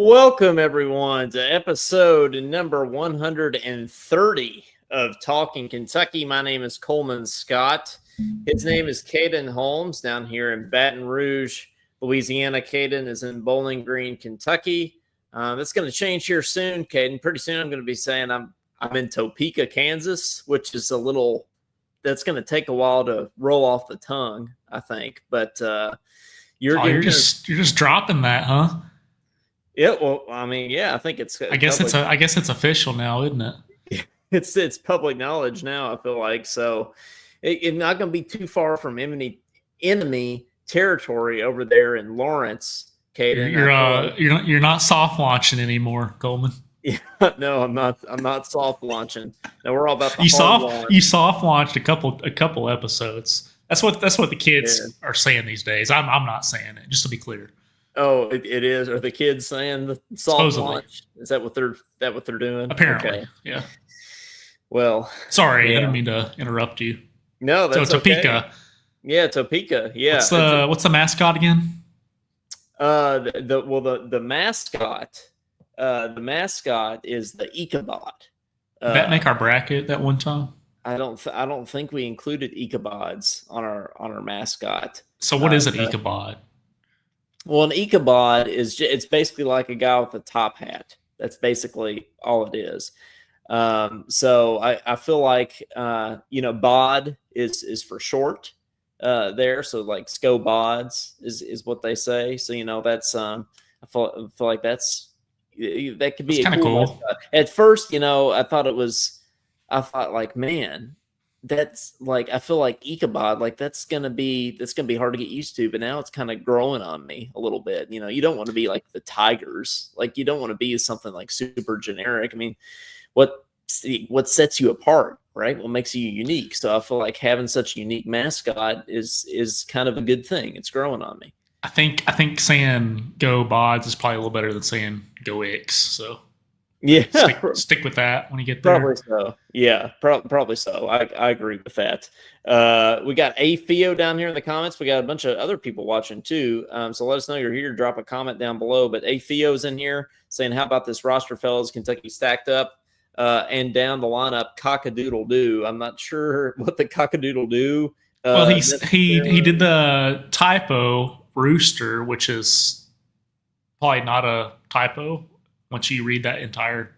Welcome, everyone, to episode number 130 of Talkin Kentucky. My name is Coleman Scott. His name is Caden Holmes down here in Baton Rouge, Louisiana. Caden is in Bowling Green, Kentucky. That's going to change here soon, Caden. Pretty soon I'm going to be saying I'm in Topeka, Kansas, which is that's going to take a while to roll off the tongue, I think. But you're just dropping that, huh? Yeah, well, I mean, yeah, I think it's. I guess it's official now, isn't it? It's public knowledge now. I feel like so. It's not going to be too far from enemy territory over there in Lawrence, Caden. You're not soft launching anymore, Coleman. Yeah, no, I'm not. I'm not soft launching. No, we're all about the you soft launched a couple episodes. That's what the kids are saying these days. I'm not saying it, just to be clear. Oh, it is. Are the kids saying the soft launch? Is that what they're doing? Apparently, okay. Yeah. Well, sorry, I didn't mean to interrupt you. No, that's so Topeka. Okay. Yeah, Topeka. Yeah. What's the mascot again? The mascot. The mascot is the Ichabod. Did that make our bracket that one time? I don't think we included Ichabods on our mascot. So what is an Ichabod? Well, an Ichabod it's basically like a guy with a top hat. That's basically all it is. So I feel like bod is for short there. So like SCOBODs is what they say. So that's I feel like that could be kind of cool. At first, I thought like, man, that's like, I feel like Ichabod, like that's gonna be hard to get used to, but now it's kind of growing on me a little bit. You don't want to be like the Tigers, like you don't want to be something like super generic. I mean, what sets you apart, right? What makes you unique? So I feel like having such a unique mascot is kind of a good thing. It's growing on me. I think saying "Go Bods" is probably a little better than saying "Go Ix." So. Yeah, stick with that when you get there. Probably so. Yeah, probably so. I agree with that. We got A Theo down here in the comments. We got a bunch of other people watching too. So let us know you're here. Drop a comment down below. But A Theo's in here saying, "How about this roster, fellas? Kentucky stacked up and down the lineup. Cock-a-doodle doo." I'm not sure what the cock-a-doodle doo. Well, he did the typo rooster, which is probably not a typo. Once you read that entire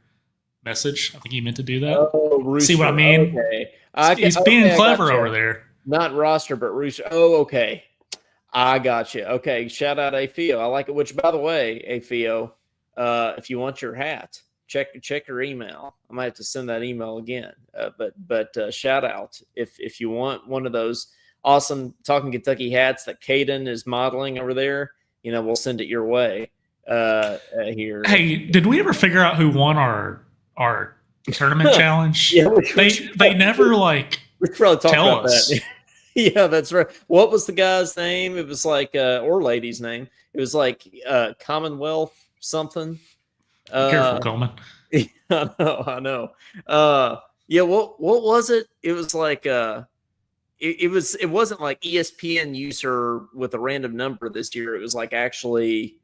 message, I think he meant to do that. Oh, rooster. See what I mean? Okay. He's being clever over there. Not roster, but rooster. Oh, okay. I got you. Okay. Shout out Afio. I like it. Which, by the way, Afio, if you want your hat, check your email. I might have to send that email again. But shout out if you want one of those awesome Talkin Kentucky hats that Caden is modeling over there. We'll send it your way. Here. Hey, did we ever figure out who won our tournament challenge? Yeah, they never like we probably talk tell about us. That. Yeah, that's right. What was the guy's name? It was like or lady's name. It was like Commonwealth something. Careful, Coleman. Yeah, I know. Yeah, what was it? It was like it wasn't like ESPN user with a random number this year. It was like actually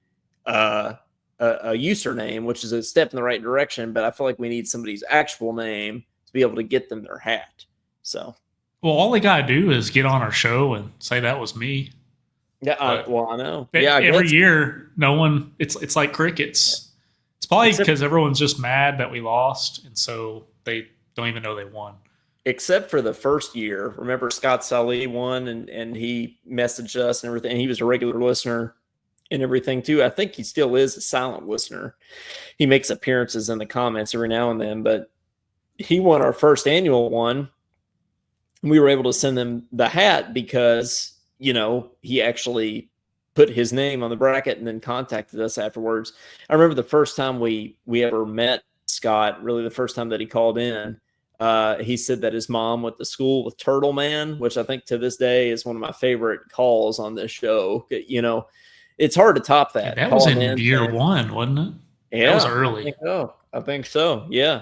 a username, which is a step in the right direction, but I feel like we need somebody's actual name to be able to get them their hat. So, well, all they gotta do is get on our show and say that was me. Yeah, I know. Yeah, every year, no one. It's like crickets. It's probably because everyone's just mad that we lost, and so they don't even know they won. Except for the first year. Remember, Scott Saleh won, and he messaged us and everything. He was a regular listener and everything too. I think he still is a silent listener. He makes appearances in the comments every now and then, but he won our first annual one. We were able to send them the hat because, he actually put his name on the bracket and then contacted us afterwards. I remember the first time we ever met Scott, really the first time that he called in, he said that his mom went to school with Turtle Man, which I think to this day is one of my favorite calls on this show. It's hard to top that. Yeah, that was in year one, wasn't it? Yeah, that was early. I think so. Yeah.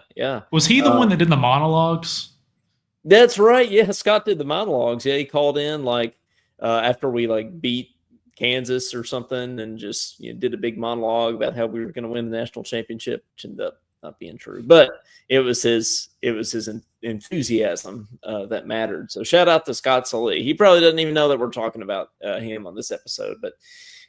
Was he the one that did the monologues? That's right. Yeah, Scott did the monologues. Yeah, he called in like after we like beat Kansas or something, and just did a big monologue about how we were going to win the national championship, which ended up not being true. But it was his enthusiasm that mattered. So shout out to Scott Sully. He probably doesn't even know that we're talking about him on this episode. But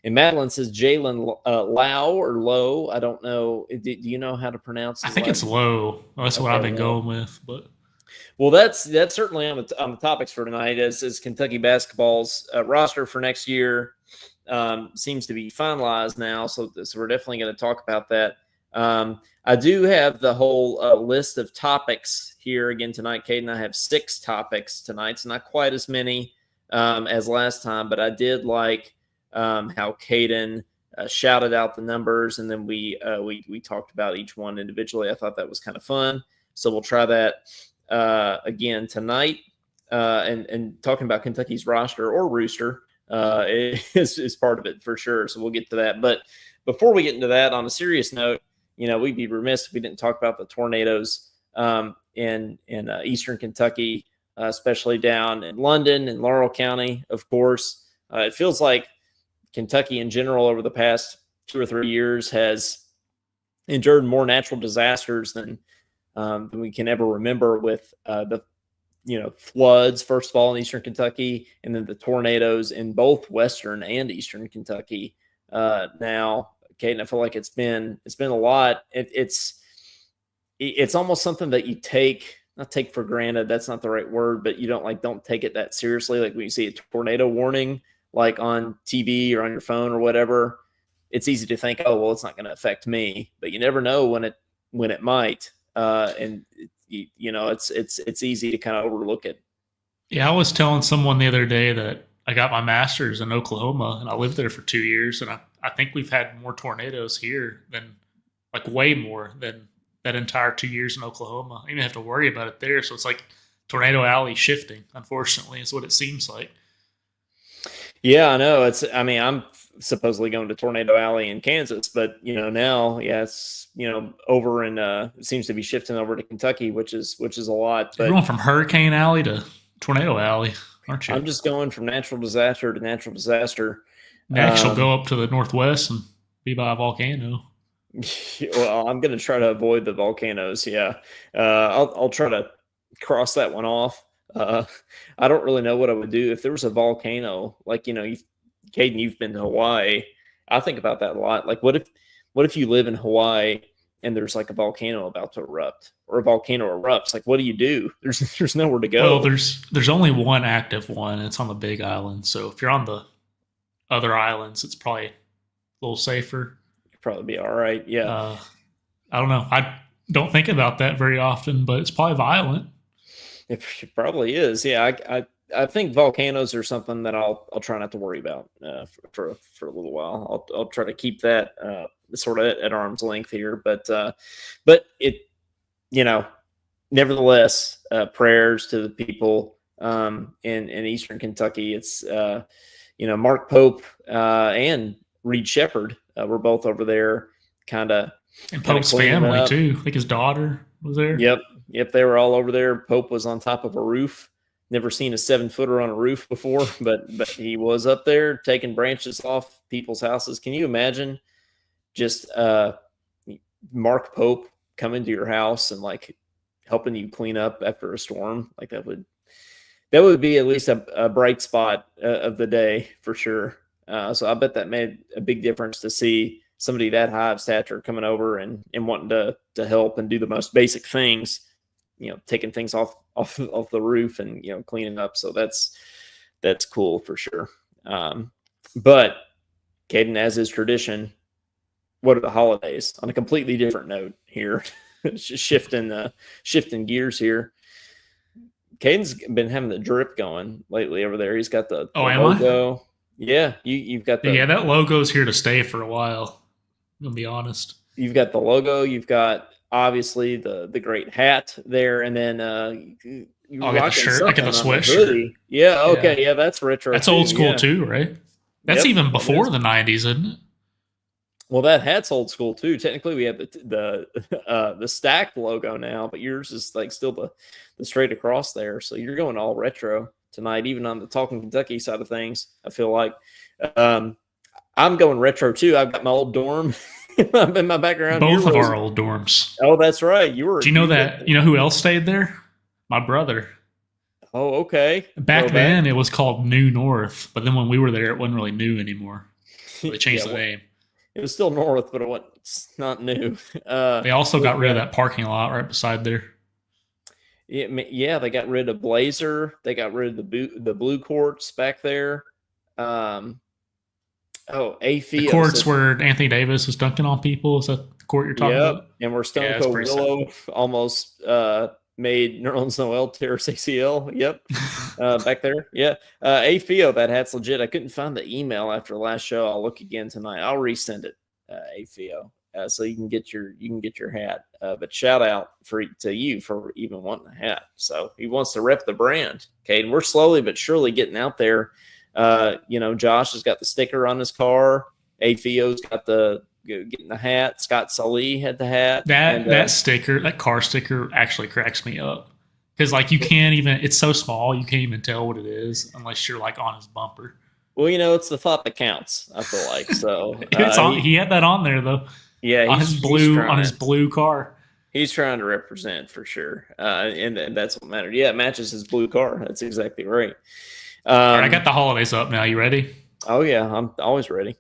and Madeline says Jalen Lau or Low. I don't know. Do you know how to pronounce? I think it's Low. That's what I've been going with. But well, that's certainly on the topics for tonight. As Kentucky basketball's roster for next year seems to be finalized now, so we're definitely going to talk about that. I do have the whole list of topics here again tonight, Caden. I have 6 topics tonight. It's not quite as many as last time, but I did like how Caden shouted out the numbers, and then we talked about each one individually. I thought that was kind of fun, so we'll try that again tonight. And talking about Kentucky's roster or rooster is part of it for sure. So we'll get to that. But before we get into that, on a serious note, we'd be remiss if we didn't talk about the tornadoes in Eastern Kentucky, especially down in London and Laurel County, of course. It feels like Kentucky in general over the past 2 or 3 years has endured more natural disasters than we can ever remember, with the floods, first of all, in Eastern Kentucky, and then the tornadoes in both Western and Eastern Kentucky. Now, Caden, I feel like it's been a lot. It's almost something that you not take for granted. That's not the right word, but you don't take it that seriously. Like when you see a tornado warning, like on TV or on your phone or whatever, it's easy to think, oh, well, it's not going to affect me, but you never know when it might. And it's easy to kind of overlook it. Yeah, I was telling someone the other day that I got my master's in Oklahoma, and I lived there for 2 years, and I think we've had more tornadoes here than, like, way more than that entire 2 years in Oklahoma. I didn't even have to worry about it there. So it's like Tornado Alley shifting, unfortunately, is what it seems like. Yeah, I know. I'm supposedly going to Tornado Alley in Kansas, but now, it's over in it seems to be shifting over to Kentucky, which is a lot. But you're going from Hurricane Alley to Tornado Alley, aren't you? I'm just going from natural disaster to natural disaster. Next, you'll go up to the northwest and be by a volcano. Well, I'm going to try to avoid the volcanoes. Yeah, I'll try to cross that one off. I don't really know what I would do if there was a volcano. Like, Caden, you've been to Hawaii. I think about that a lot. Like, what if you live in Hawaii and there's like a volcano about to erupt, or a volcano erupts? Like, what do you do? There's nowhere to go. Well, there's only one active one. And it's on the Big Island. So if you're on the other islands, it's probably a little safer. You'd probably be all right. Yeah. I don't know. I don't think about that very often, but it's probably violent. It probably is. Yeah, I think volcanoes are something that I'll try not to worry about for a little while. I'll try to keep that sort of at arm's length here. But it, nevertheless, prayers to the people in Eastern Kentucky. It's Mark Pope and Reed Shepherd were both over there, and Pope's family too. I think his daughter was there. Yep, they were all over there. Pope was on top of a roof. Never seen a 7-footer on a roof before, but he was up there taking branches off people's houses. Can you imagine just Mark Pope coming to your house and like helping you clean up after a storm? Like that would be at least a bright spot of the day for sure. So I bet that made a big difference to see somebody that high of stature coming over and wanting to help and do the most basic things, taking things off the roof and, cleaning up. So that's cool for sure. But Caden, as is tradition, what are the holidays? On a completely different note here, shifting gears here. Caden's been having the drip going lately over there. He's got the logo. Yeah, you've got the that logo's here to stay for a while. I'm gonna be honest. You've got the logo. You've got obviously the great hat there, and then I got the shirt. I got the sweatshirt. Yeah. Okay. Yeah, that's retro. That's old school too, right? That's even before the '90s, isn't it? Well, that hat's old school too. Technically, we have the stacked logo now, but yours is like still the straight across there. So you're going all retro tonight, even on the Talkin Kentucky side of things. I feel like I'm going retro too. I've got my old dorm in my background. Both of our old dorms. Oh, that's right. Do you know that? You know who else stayed there? My brother. Oh, okay. Back then, it was called New North, but then when we were there, it wasn't really new anymore. So they changed the name. It was still North, but it's not new. They also got rid of that parking lot right beside there. Yeah, they got rid of Blazer. They got rid of the blue courts back there. AFIO. The courts where Anthony Davis was dunking on people. Is that the court you're talking about? And where Stone Cold Willow almost made Nerlens Noel tear ACL. Yep. Back there. Yeah. AFIO, that hat's legit. I couldn't find the email after the last show. I'll look again tonight. I'll resend it. AFIO. So you can get your hat. But shout out to you for even wanting a hat. So he wants to rep the brand. Okay. And we're slowly but surely getting out there. Josh has got the sticker on his car. AFIO's got getting the hat. Scott Sully had the hat. That sticker, that car sticker, actually cracks me up because you can't even. It's so small, you can't even tell what it is unless you're on his bumper. Well, it's the thought that counts. I feel like so. He had that on there though. Yeah, on his blue car. He's trying to represent for sure, and that's what mattered. Yeah, it matches his blue car. That's exactly right. All right, I got the holidays up now. You ready? Oh yeah, I'm always ready.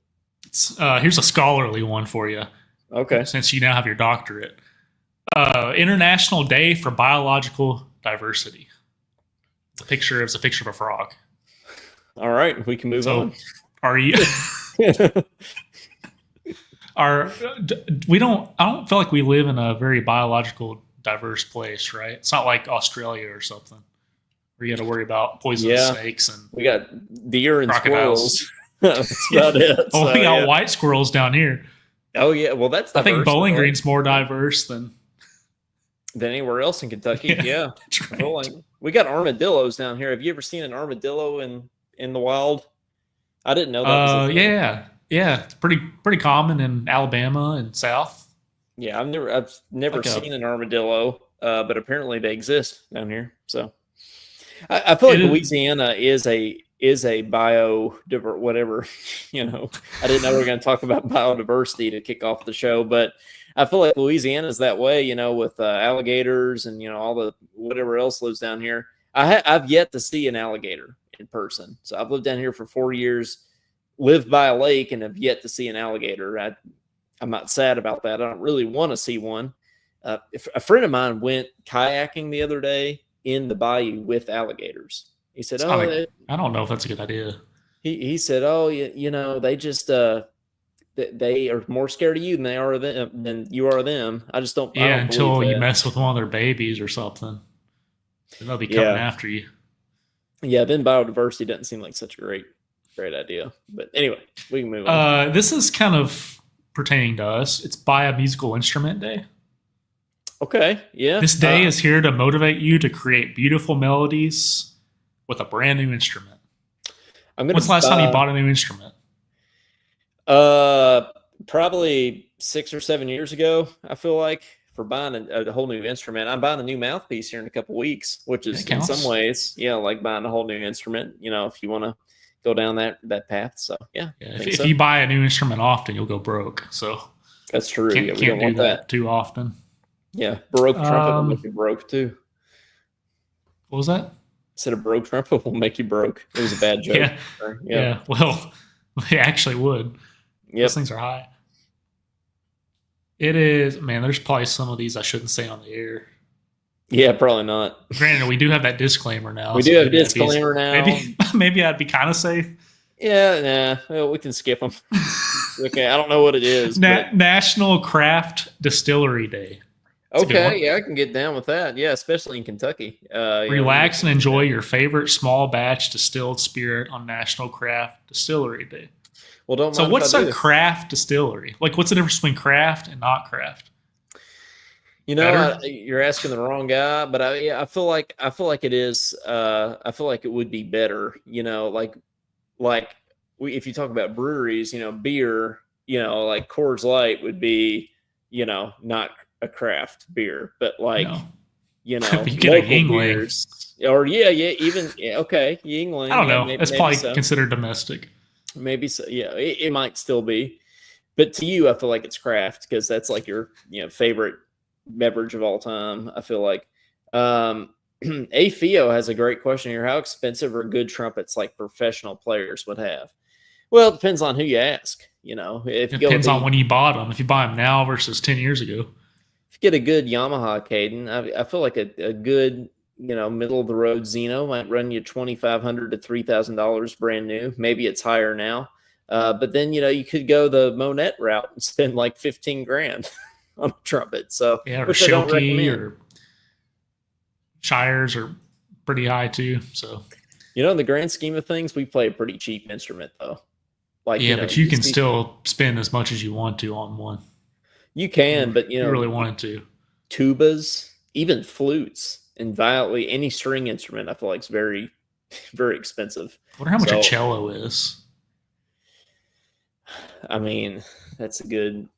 Here's a scholarly one for you. Okay. Since you now have your doctorate. International Day for Biological Diversity. The picture is a picture of a frog. All right, we can move on. Are you? I don't feel like we live in a very biological diverse place, right? It's not like Australia or something where you got to worry about poisonous snakes and we got deer and squirrels. That's about it. We got white squirrels down here. Oh yeah, well that's. I think Bowling Green's more diverse than anywhere else in Kentucky. Yeah. Right. We got armadillos down here. Have you ever seen an armadillo in the wild? I didn't know that. Was yeah, it's pretty common in Alabama and South. Yeah, I've never seen an armadillo, but apparently they exist down here. So I feel like Louisiana is a whatever. I didn't know we were going to talk about biodiversity to kick off the show, but I feel like Louisiana is that way. With alligators and all the whatever else lives down here. I've yet to see an alligator in person. So I've lived down here for 4 years. Lived by a lake and have yet to see an alligator. I'm not sad about that. I don't really want to see one. If a friend of mine went kayaking the other day in the bayou with alligators. He said, I don't know if that's a good idea. He said, they just they are more scared of you than you are them. I just don't. Yeah, until you mess with one of their babies or something. Then they'll be coming after you. Yeah, then biodiversity doesn't seem like such a great idea. But anyway, we can move on. This is kind of pertaining to us. It's Buy a Musical Instrument Day. Okay, yeah. This day is here to motivate you to create beautiful melodies with a brand new instrument. When's the last time you bought a new instrument? Probably 6 or 7 years ago, I feel like, for buying a whole new instrument. I'm buying a new mouthpiece here in a couple weeks, which is in some ways, like buying a whole new instrument, if you want to go down that path. So if you buy a new instrument often, you'll go broke. So that's true. We don't want that too often. Yeah, baroque trumpet will make you broke too. What was that? I said a baroque trumpet will make you broke. It was a bad joke. Yeah. Well, they actually would. Yep. Those things are high. It is, man. There's probably some of these I shouldn't say on the air. Yeah, probably not. Granted, we do have that disclaimer now. We do have a disclaimer now. Maybe I'd be kind of safe. Yeah, well, we can skip them. Okay, I don't know what it is. National Craft Distillery Day. Okay, I can get down with that. Yeah, especially in Kentucky. Relax and enjoy your favorite small batch distilled spirit on National Craft Distillery Day. Well, don't. So, what's a craft distillery? What's the difference between craft and not craft? You're asking the wrong guy, but I feel like it is. I feel like it would be better. If you talk about breweries, beer, like Coors Light would be, not a craft beer, but you get a Yuengling. Okay, Yuengling. I don't know. That's probably considered domestic. Maybe so. Yeah, it might still be. But to you, I feel like it's craft because that's like your favorite beverage of all time. I feel like. A Theo has a great question here. How expensive are good trumpets like professional players would have? Well, it depends on who you ask. If you go with Depends on when you bought them. If you buy them now versus 10 years ago. if you get a good Yamaha Caden, I feel like a good middle of the road Xeno might run you $2,500 to $3,000 brand new. Maybe it's higher now, but then you could go the Monette route and spend like 15 grand on a trumpet. So yeah, or which I don't Shilkey recommend. or Shires are pretty high too. So in the grand scheme of things, we play a pretty cheap instrument though. Like yeah, but you can still spend as much as you want to on one. You can, but you really wanted to. Tubas, even flutes, and violently any string instrument, I feel like is very, very expensive. I wonder how much a cello is. I mean, that's a good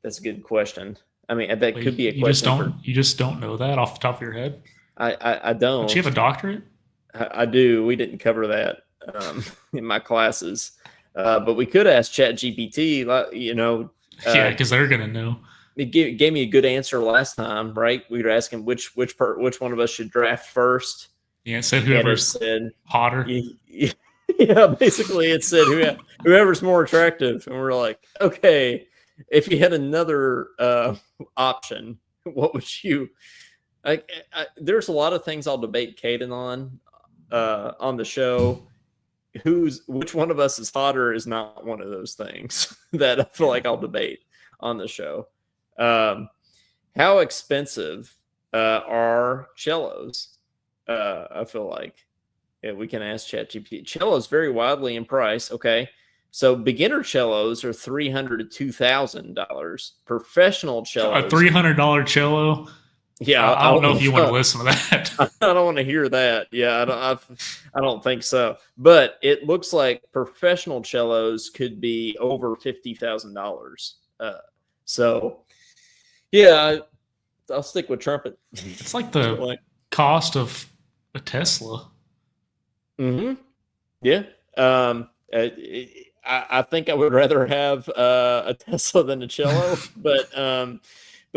question. I mean, I bet could be a you question. You just don't know that off the top of your head. I don't. Do you have a doctorate? I do. We didn't cover that in my classes, but we could ask ChatGPT. Yeah, because they're gonna know. It gave me a good answer last time, right? We were asking which one of us should draft first. Yeah, it said whoever's hotter. Yeah, basically it said whoever's more attractive, and we're like, okay, if you had another option, what would you? There's a lot of things I'll debate Caden on the show. Which one of us is hotter is not one of those things that I feel like I'll debate on the show. How expensive are cellos? I feel like we can ask ChatGPT. Cellos vary widely in price. Okay, so beginner cellos are $300 to $2,000. Professional cellos, a $300 cello. Yeah, I don't know if you want to listen to that. I don't want to hear that. Yeah, I don't think so. But it looks like professional cellos could be over $50,000. So. Yeah, I'll stick with trumpet. It's like the cost of a Tesla. Mm-hmm. Yeah. I think I would rather have a Tesla than a cello, but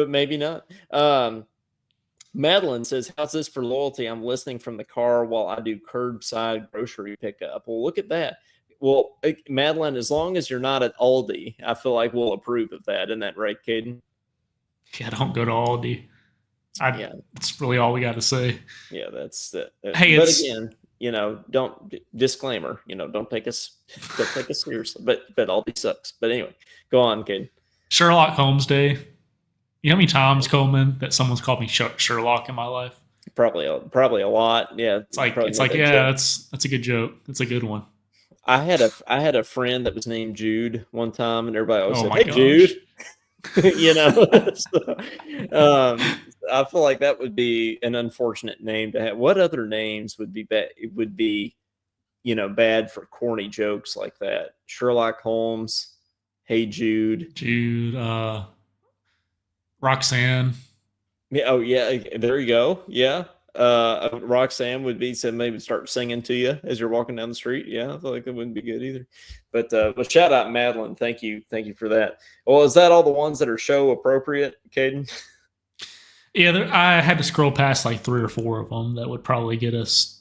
maybe not. Madeline says, "How's this for loyalty? I'm listening from the car while I do curbside grocery pickup." Well, look at that. Well, Madeline, as long as you're not at Aldi, I feel like we'll approve of that. Isn't that right, Caden? Yeah, don't go to Aldi. That's really all we got to say. Yeah, that's that. Hey, but again, don't disclaimer. Don't take us seriously. But Aldi sucks. But anyway, go on, Caden. Sherlock Holmes Day. You know how many times, Coleman, that someone's called me Sherlock in my life? Probably a lot. Yeah, it's like yeah, that's a good joke. That's a good one. I had a friend that was named Jude one time, and everybody always said, "Hey, gosh. Jude." I feel like that would be an unfortunate name to have. What other names would be bad? It would be, bad for corny jokes like that. Sherlock Holmes, Hey Jude, Roxanne. Yeah. Oh yeah. There you go. Yeah. Roxanne would be maybe start singing to you as you're walking down the street. Yeah, I feel like that wouldn't be good either. But shout out Madeline. Thank you for that. Well, is that all the ones that are show appropriate, Caden? Yeah, I had to scroll past like 3 or 4 of them that would probably get us.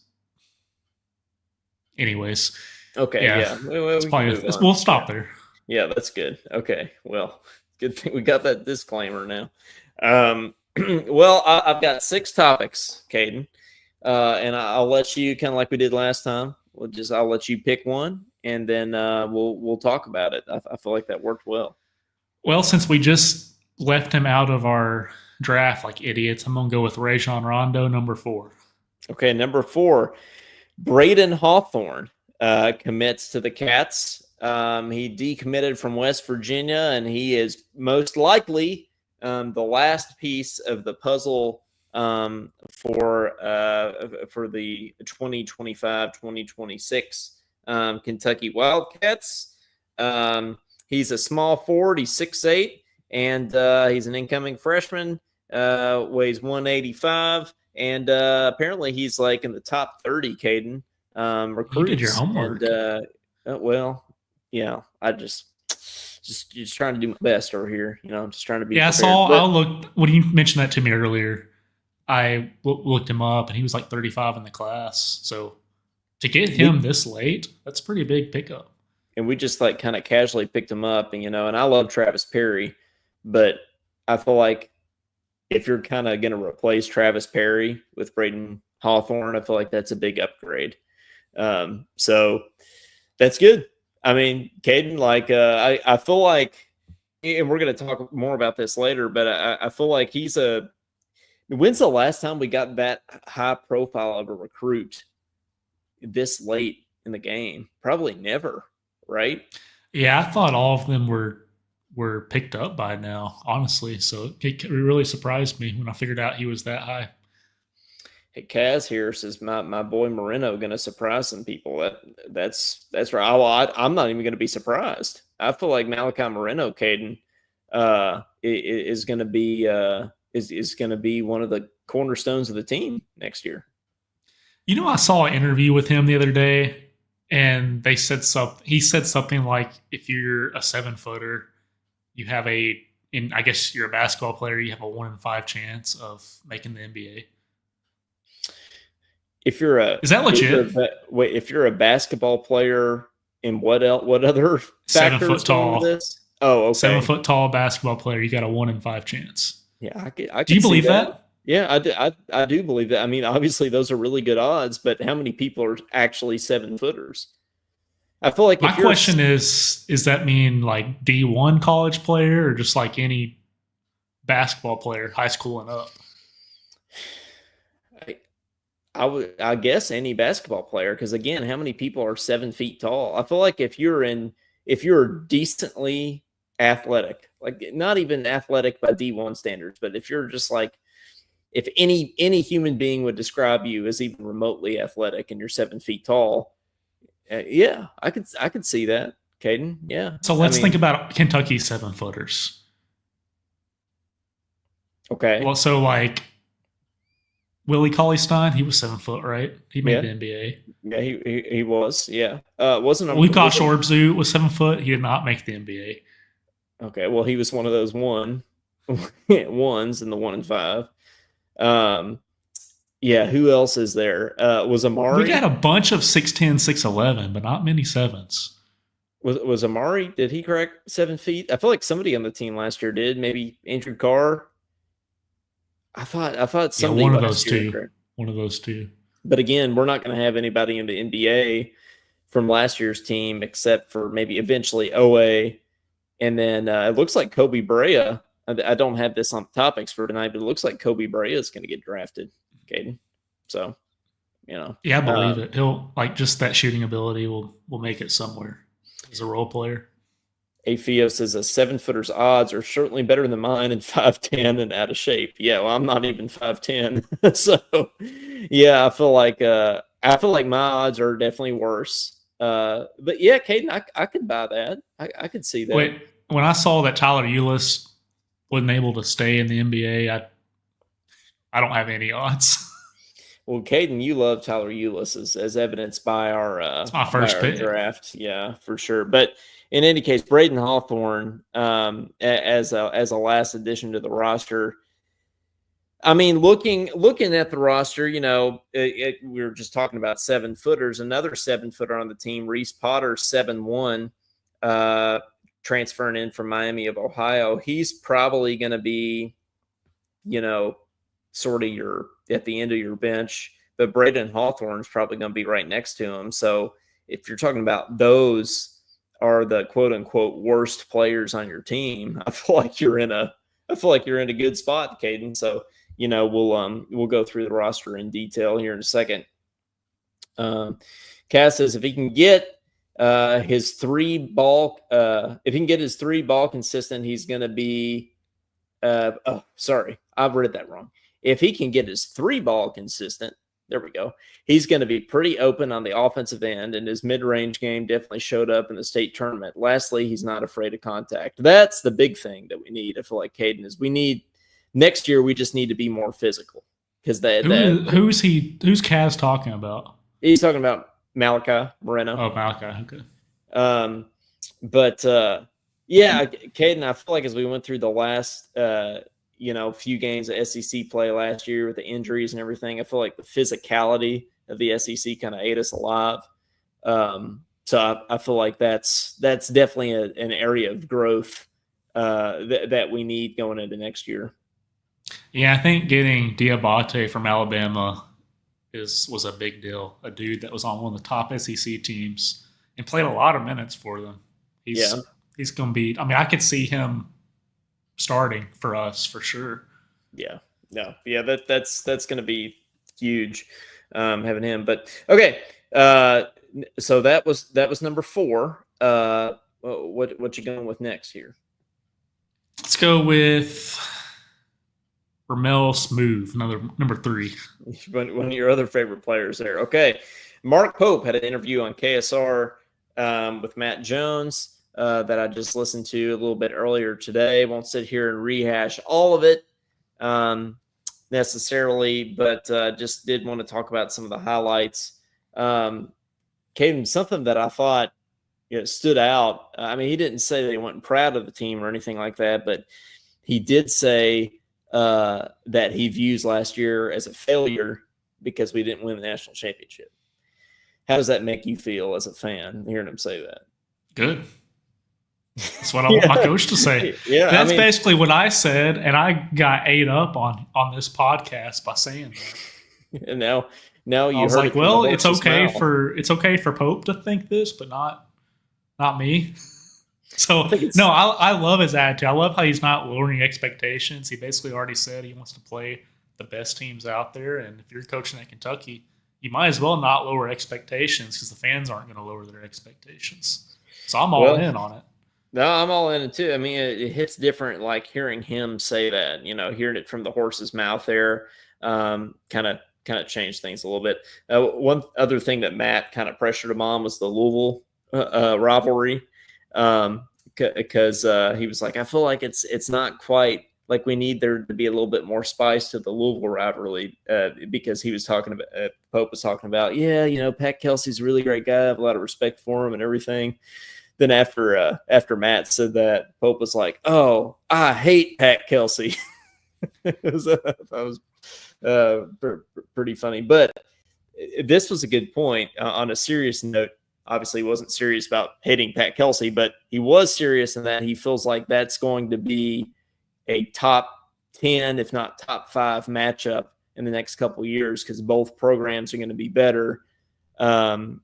Anyways. Okay. Yeah. We'll stop there. Yeah, that's good. Okay. Well, good thing we got that disclaimer now. Well, I've got 6 topics, Caden, and I'll let you kind of like we did last time. I'll let you pick one, and then we'll talk about it. I feel like that worked well. Well, since we just left him out of our draft like idiots, I'm gonna go with Rajon Rondo, number 4. Okay, number 4, Braden Hawthorne commits to the Cats. He decommitted from West Virginia, and he is most likely the last piece of the puzzle for the 2025-2026 Kentucky Wildcats. He's a small forward. He's 6'8", and he's an incoming freshman. Weighs 185, and apparently he's like in the top 30. Caden, recruits. You did your homework. And, well, I just trying to do my best over here. I'm just trying to be Yeah, I prepared. saw. I looked when you mentioned that to me earlier. I looked him up, and he was like 35 in the class. So to get him this late, that's a pretty big pickup. And we just like kind of casually picked him up, and I love Travis Perry, but I feel like if you're kind of going to replace Travis Perry with Braden Hawthorne, I feel like that's a big upgrade. So that's good. I mean, Caden, like I feel like, and we're going to talk more about this later, but I feel like when's the last time we got that high profile of a recruit this late in the game? Probably never, right? Yeah, I thought all of them were picked up by now, honestly. So it really surprised me when I figured out he was that high. Hey, Kaz here says my boy Moreno going to surprise some people. That's right. I'm not even going to be surprised. I feel like Malachi Moreno, Caden, is going to be is going to be one of the cornerstones of the team next year. I saw an interview with him the other day, and they said something. He said something like, "If you're a 7-footer, you have I guess you're a basketball player. You have a 1 in 5 chance of making the NBA." Is that legit? If you're a basketball player, and what else? What other 7 foot tall? This? Oh, okay. 7 foot tall basketball player. You got a 1 in 5 chance. Yeah, I could. Do you believe that? Yeah, I do believe that. I mean, obviously those are really good odds, but how many people are actually 7-footers? I feel like my question is that mean like D1 college player or just like any basketball player, high school and up? I guess any basketball player, because again, how many people are 7 feet tall? I feel like if you're decently athletic, like not even athletic by D1 standards, but if you're just like, if any human being would describe you as even remotely athletic and you're 7 feet tall, yeah, I could see that, Caden. Yeah. So let's think about Kentucky 7-footers. Okay. Well, so like Willie Cauley-Stein, he was 7 foot, right? He made the NBA. Yeah, he was. Yeah. Wasn't Lukasz Orbzu was 7 foot. He did not make the NBA. Okay, well, he was one of those ones in the 1 in 5. Yeah, who else is there? Was Amari? We got a bunch of 6'10", 6'11", but not many 7s. Was Amari? Did he crack 7 feet? I feel like somebody on the team last year did. Maybe Andrew Carr. I thought somebody one of those two. One of those two. But again, we're not going to have anybody in the NBA from last year's team except for maybe eventually OA. And then it looks like Kobe Brea. I don't have this on the topics for tonight, but it looks like Kobe Brea is going to get drafted, Caden. So, Yeah, I believe it. He'll just that shooting ability will make it somewhere as a role player. Afio says a 7-footer's odds are certainly better than mine and 5'10" and out of shape. Yeah, well, I'm not even 5'10", so yeah, I feel like my odds are definitely worse. But yeah, Caden, I could buy that. I could see that. Wait, when I saw that Tyler Ulis wasn't able to stay in the NBA, I don't have any odds. Well, Caden, you love Tyler Ulis as evidenced by it's my first pick draft. Yeah, for sure. But in any case, Braden Hawthorne as a last addition to the roster. I mean, looking at the roster, we were just talking about 7-footers. Another 7-footer on the team, Reese Potter, 7'1", transferring in from Miami of Ohio. He's probably going to be, sort of at the end of your bench. But Braden Hawthorne is probably going to be right next to him. So if you're talking about those are the quote unquote worst players on your team, I feel like you're in a good spot, Caden. So we'll go through the roster in detail here in a second. Cass says if he can get his 3 ball consistent, he's going to be. Sorry, I've read that wrong. If he can get his 3 ball consistent, there we go. He's going to be pretty open on the offensive end, and his mid-range game definitely showed up in the state tournament. Lastly, he's not afraid of contact. That's the big thing that we need. I feel like Caden is. Next year we just need to be more physical because who's Kaz talking about? He's talking about Malachi Moreno. Oh, Malachi. Okay. But yeah, Caden, I feel like as we went through the last few games of SEC play last year with the injuries and everything, I feel like the physicality of the SEC kind of ate us alive. So I feel like that's definitely an area of growth that we need going into next year. Yeah, I think getting Diabate from Alabama was a big deal. A dude that was on one of the top SEC teams and played a lot of minutes for them. He's going to be. I mean, I could see him starting for us for sure. Yeah, no, yeah, that's going to be huge having him. But okay, so that was number 4. What you going with next here? Let's go with Ramel Smooth, another number 3. One of your other favorite players there. Okay, Mark Pope had an interview on KSR with Matt Jones that I just listened to a little bit earlier today. Won't sit here and rehash all of it necessarily, but just did want to talk about some of the highlights. Caden, something that I thought stood out. I mean, he didn't say that he wasn't proud of the team or anything like that, but he did say that he views last year as a failure because we didn't win the national championship. How does that make you feel as a fan, hearing him say that? Good. That's what I want my coach to say. Yeah, that's basically what I said, and I got ate up on this podcast by saying that. And now you I was heard like, it well, it's okay mouth. for Pope to think this, but not me. So no, I love his attitude. I love how he's not lowering expectations. He basically already said he wants to play the best teams out there, and if you're coaching at Kentucky, you might as well not lower expectations because the fans aren't going to lower their expectations. So I'm all in on it. No, I'm all in it too. I mean, it hits different, like hearing him say that, hearing it from the horse's mouth there, kind of changed things a little bit. One other thing that Matt kind of pressured him on was the Louisville rivalry, because he was like, I feel like it's not quite like we need there to be a little bit more spice to the Louisville rivalry, because he was talking about Pope was talking about, Pat Kelsey's a really great guy. I have a lot of respect for him and everything. Then after Matt said that, Pope was like, "Oh, I hate Pat Kelsey." That was pretty funny. But this was a good point. On a serious note, obviously he wasn't serious about hating Pat Kelsey, but he was serious in that he feels like that's going to be a top 10, if not top 5 matchup in the next couple of years, because both programs are going to be better. And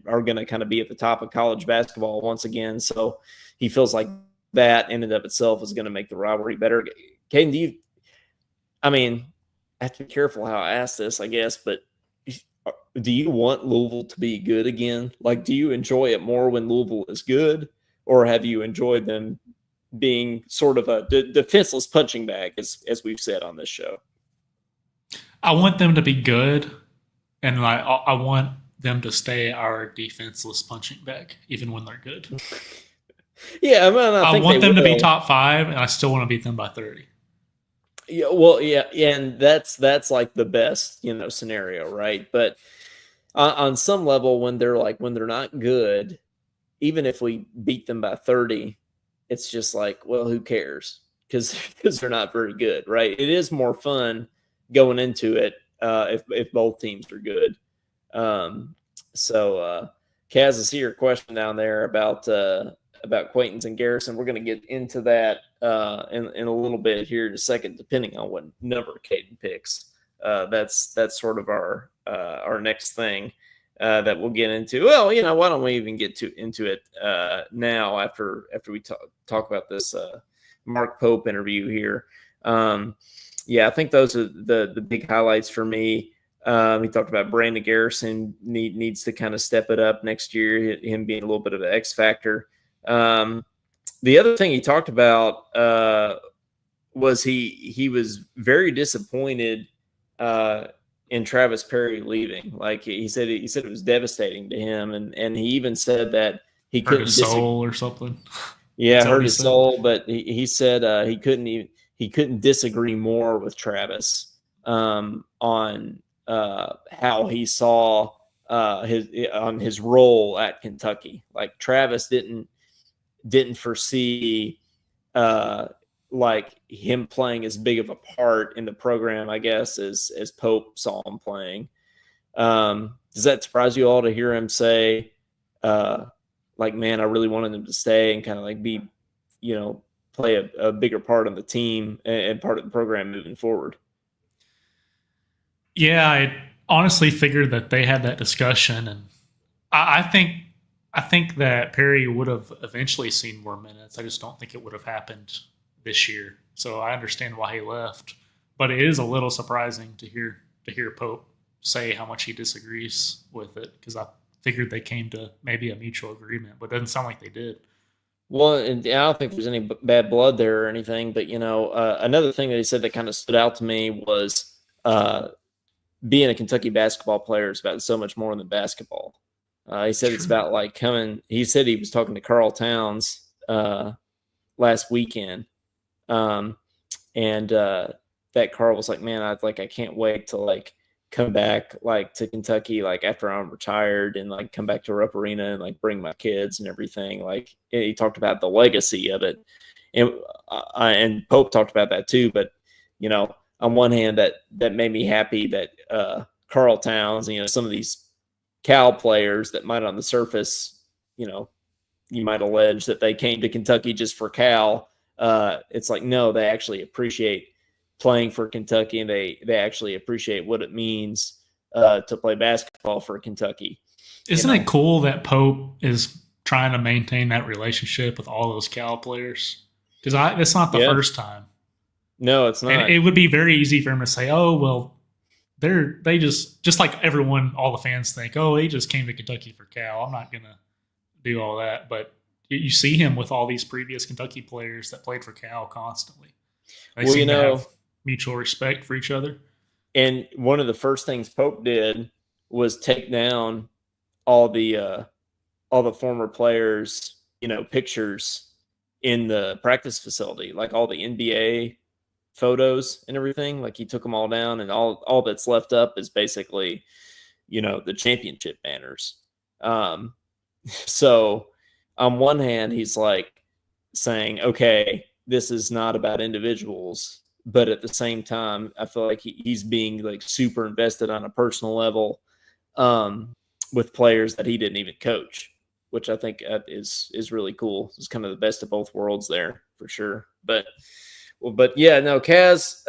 are going to kind of be at the top of college basketball once again. So he feels like that in and of itself is going to make the rivalry better. Caden, I have to be careful how I ask this, I guess, but do you want Louisville to be good again? Like, do you enjoy it more when Louisville is good, or have you enjoyed them being sort of a defenseless punching bag, as we've said on this show? I want them to be good, and I want them to stay our defenseless punching bag, even when they're good. Yeah, I want them to be top 5, and I still want to beat them by 30. Yeah, well, yeah, and that's like the best, scenario, right? But on some level, when they're not good, even if we beat them by 30, it's just like, well, who cares? Because they're not very good, right? It is more fun going into it if both teams are good. So Kaz, I see your question down there about Quaintance and Garrison. We're going to get into that in a little bit here in a second, depending on what number Caden picks. That's sort of our next thing that we'll get into. Well, why don't we even get into it now after we talk about this Mark Pope interview here. Yeah, I think those are the big highlights for me. He talked about Brandon Garrison needs to kind of step it up next year, him being a little bit of an X factor. The other thing he talked about was he was very disappointed in Travis Perry leaving. Like he said it was devastating to him, and he even said that he couldn't his soul or something. Yeah, hurt his soul, but he said he couldn't disagree more with Travis on how he saw his role at Kentucky. Like Travis didn't didn't foresee like him playing as big of a part in the program, I guess, as Pope saw him playing. Does that surprise you all to hear him say, like, man, I really wanted him to stay and kind of like be, play a bigger part on the team and part of the program moving forward? Yeah, I honestly figured that they had that discussion, and I think that Perry would have eventually seen more minutes. I just don't think it would have happened this year. So I understand why he left, but it is a little surprising to hear Pope say how much he disagrees with it, because I figured they came to maybe a mutual agreement, but it doesn't sound like they did. Well, and I don't think there's any bad blood there or anything, but another thing that he said that kind of stood out to me was being a Kentucky basketball player is about so much more than basketball. He said it's about like coming. He said he was talking to Carl Towns last weekend, and that Carl was like, "Man, I can't wait to like come back like to Kentucky like after I'm retired and like come back to Rupp Arena and like bring my kids and everything." Like he talked about the legacy of it, and Pope talked about that too. But on one hand, that made me happy that Carl Towns, some of these Cal players that might on the surface, you might allege that they came to Kentucky just for Cal. It's like, no, they actually appreciate playing for Kentucky, and they actually appreciate what it means to play basketball for Kentucky. Isn't it cool that Pope is trying to maintain that relationship with all those Cal players? Because it's not the first time. No, it's not. And it would be very easy for him to say, "Oh, well, they just like everyone, all the fans think, oh, he just came to Kentucky for Cal. I'm not gonna do all that." But you see him with all these previous Kentucky players that played for Cal constantly. They seem to have mutual respect for each other. And one of the first things Pope did was take down all the former players, pictures in the practice facility, like all the NBA photos and everything. Like he took them all down, and all that's left up is basically, the championship banners. So on one hand, he's like saying, okay, this is not about individuals, but at the same time, I feel like he's being like super invested on a personal level with players that he didn't even coach, which I think is really cool. It's kind of the best of both worlds there for sure. But yeah, no, Kaz,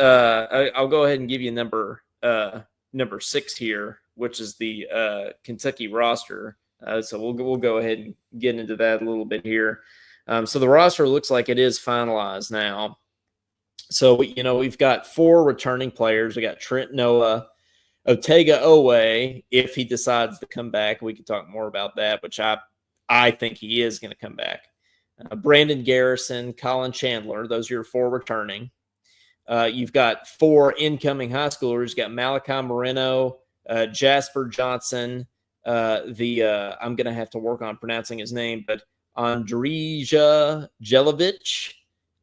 I'll go ahead and give you number 6 here, which is the Kentucky roster. So we'll go ahead and get into that a little bit here. So the roster looks like it is finalized now. So we've got 4 returning players. We got Trent Noah, Otega Owe, if he decides to come back. We can talk more about that, which I think he is going to come back. Brandon Garrison, Colin Chandler. Those are your 4 returning. You've got 4 incoming high schoolers. You've got Malachi Moreno, Jasper Johnson, I'm going to have to work on pronouncing his name, but Andrija Jelavic,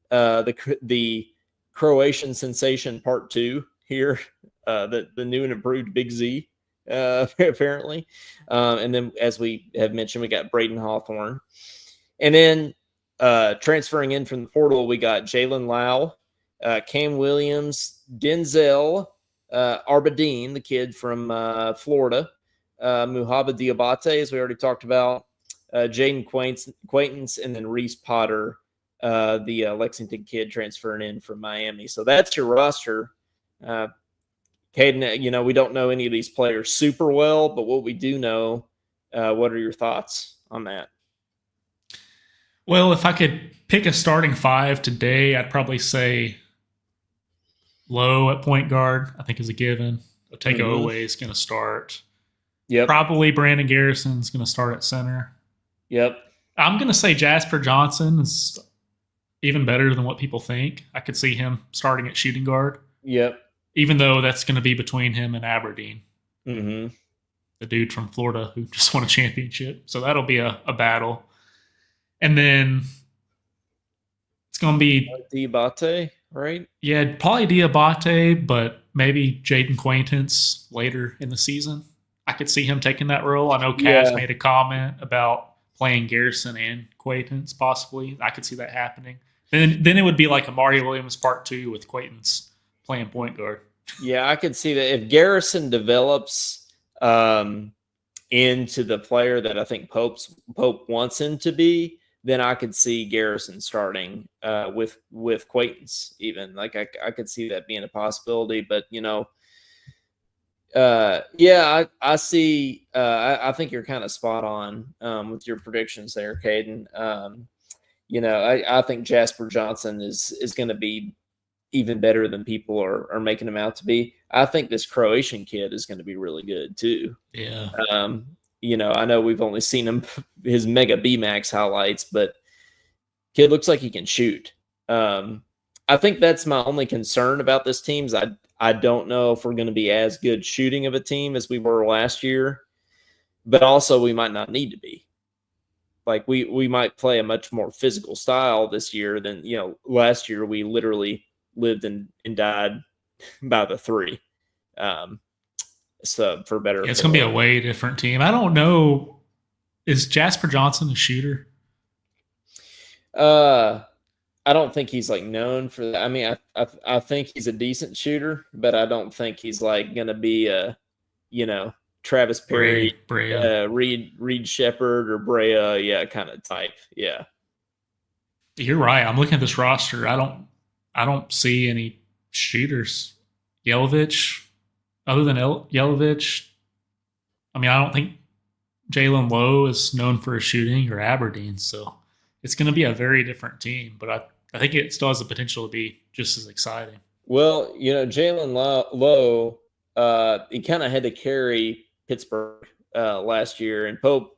the Croatian sensation part 2 here, the new and improved Big Z, apparently. And then, as we have mentioned, we got Braden Hawthorne. And then transferring in from the portal, we got Jalen Lau, Cam Williams, Denzel Arbadine, the kid from Florida, Muhaba Diabate, as we already talked about, Jaden Quaintance, and then Reese Potter, the Lexington kid transferring in from Miami. So that's your roster. Caden, we don't know any of these players super well, but what we do know, what are your thoughts on that? Well, if I could pick a starting 5 today, I'd probably say Lowe at point guard, I think is a given. Otega Owe is going to start. Yep. Probably Brandon Garrison's going to start at center. Yep. I'm going to say Jasper Johnson is even better than what people think. I could see him starting at shooting guard. Yep. Even though that's going to be between him and Aberdeen. Mm-hmm. The dude from Florida who just won a championship. So that'll be a battle. And then it's going to be Diabate, right? Yeah, probably Diabate, but maybe Jaden Quaintance later in the season. I could see him taking that role. I know Kaz made a comment about playing Garrison and Quaintance, possibly. I could see that happening. Then it would be like a Mario Williams Part 2 with Quaintance playing point guard. Yeah, I could see that if Garrison develops into the player that I think Pope wants him to be, then I could see Garrison starting with Quaintance even. Like I could see that being a possibility, but I see. I think you're kind of spot on with your predictions there, Caden. I think Jasper Johnson is going to be even better than people are making him out to be. I think this Croatian kid is going to be really good too. Yeah. I know we've only seen his Mega B-Max highlights, but kid looks like he can shoot. I think that's my only concern about this team is I don't know if we're going to be as good shooting of a team as we were last year, but also we might not need to be. Like we might play a much more physical style this year than, last year we literally lived and died by the three. So for better. Yeah, it's going to be a way different team. I don't know. Is Jasper Johnson a shooter? I don't think he's like known for that. I mean, I think he's a decent shooter, but I don't think he's like going to be a, Travis Perry, Reed Shepherd or Brea, kind of type. Yeah. You're right. I'm looking at this roster. I don't see any shooters. Yelovich, other than Yelovich, I mean, I don't think Jalen Lowe is known for his shooting or Aberdeen, so it's going to be a very different team. But I think it still has the potential to be just as exciting. Well, Jalen Lowe, he kind of had to carry Pittsburgh last year, and Pope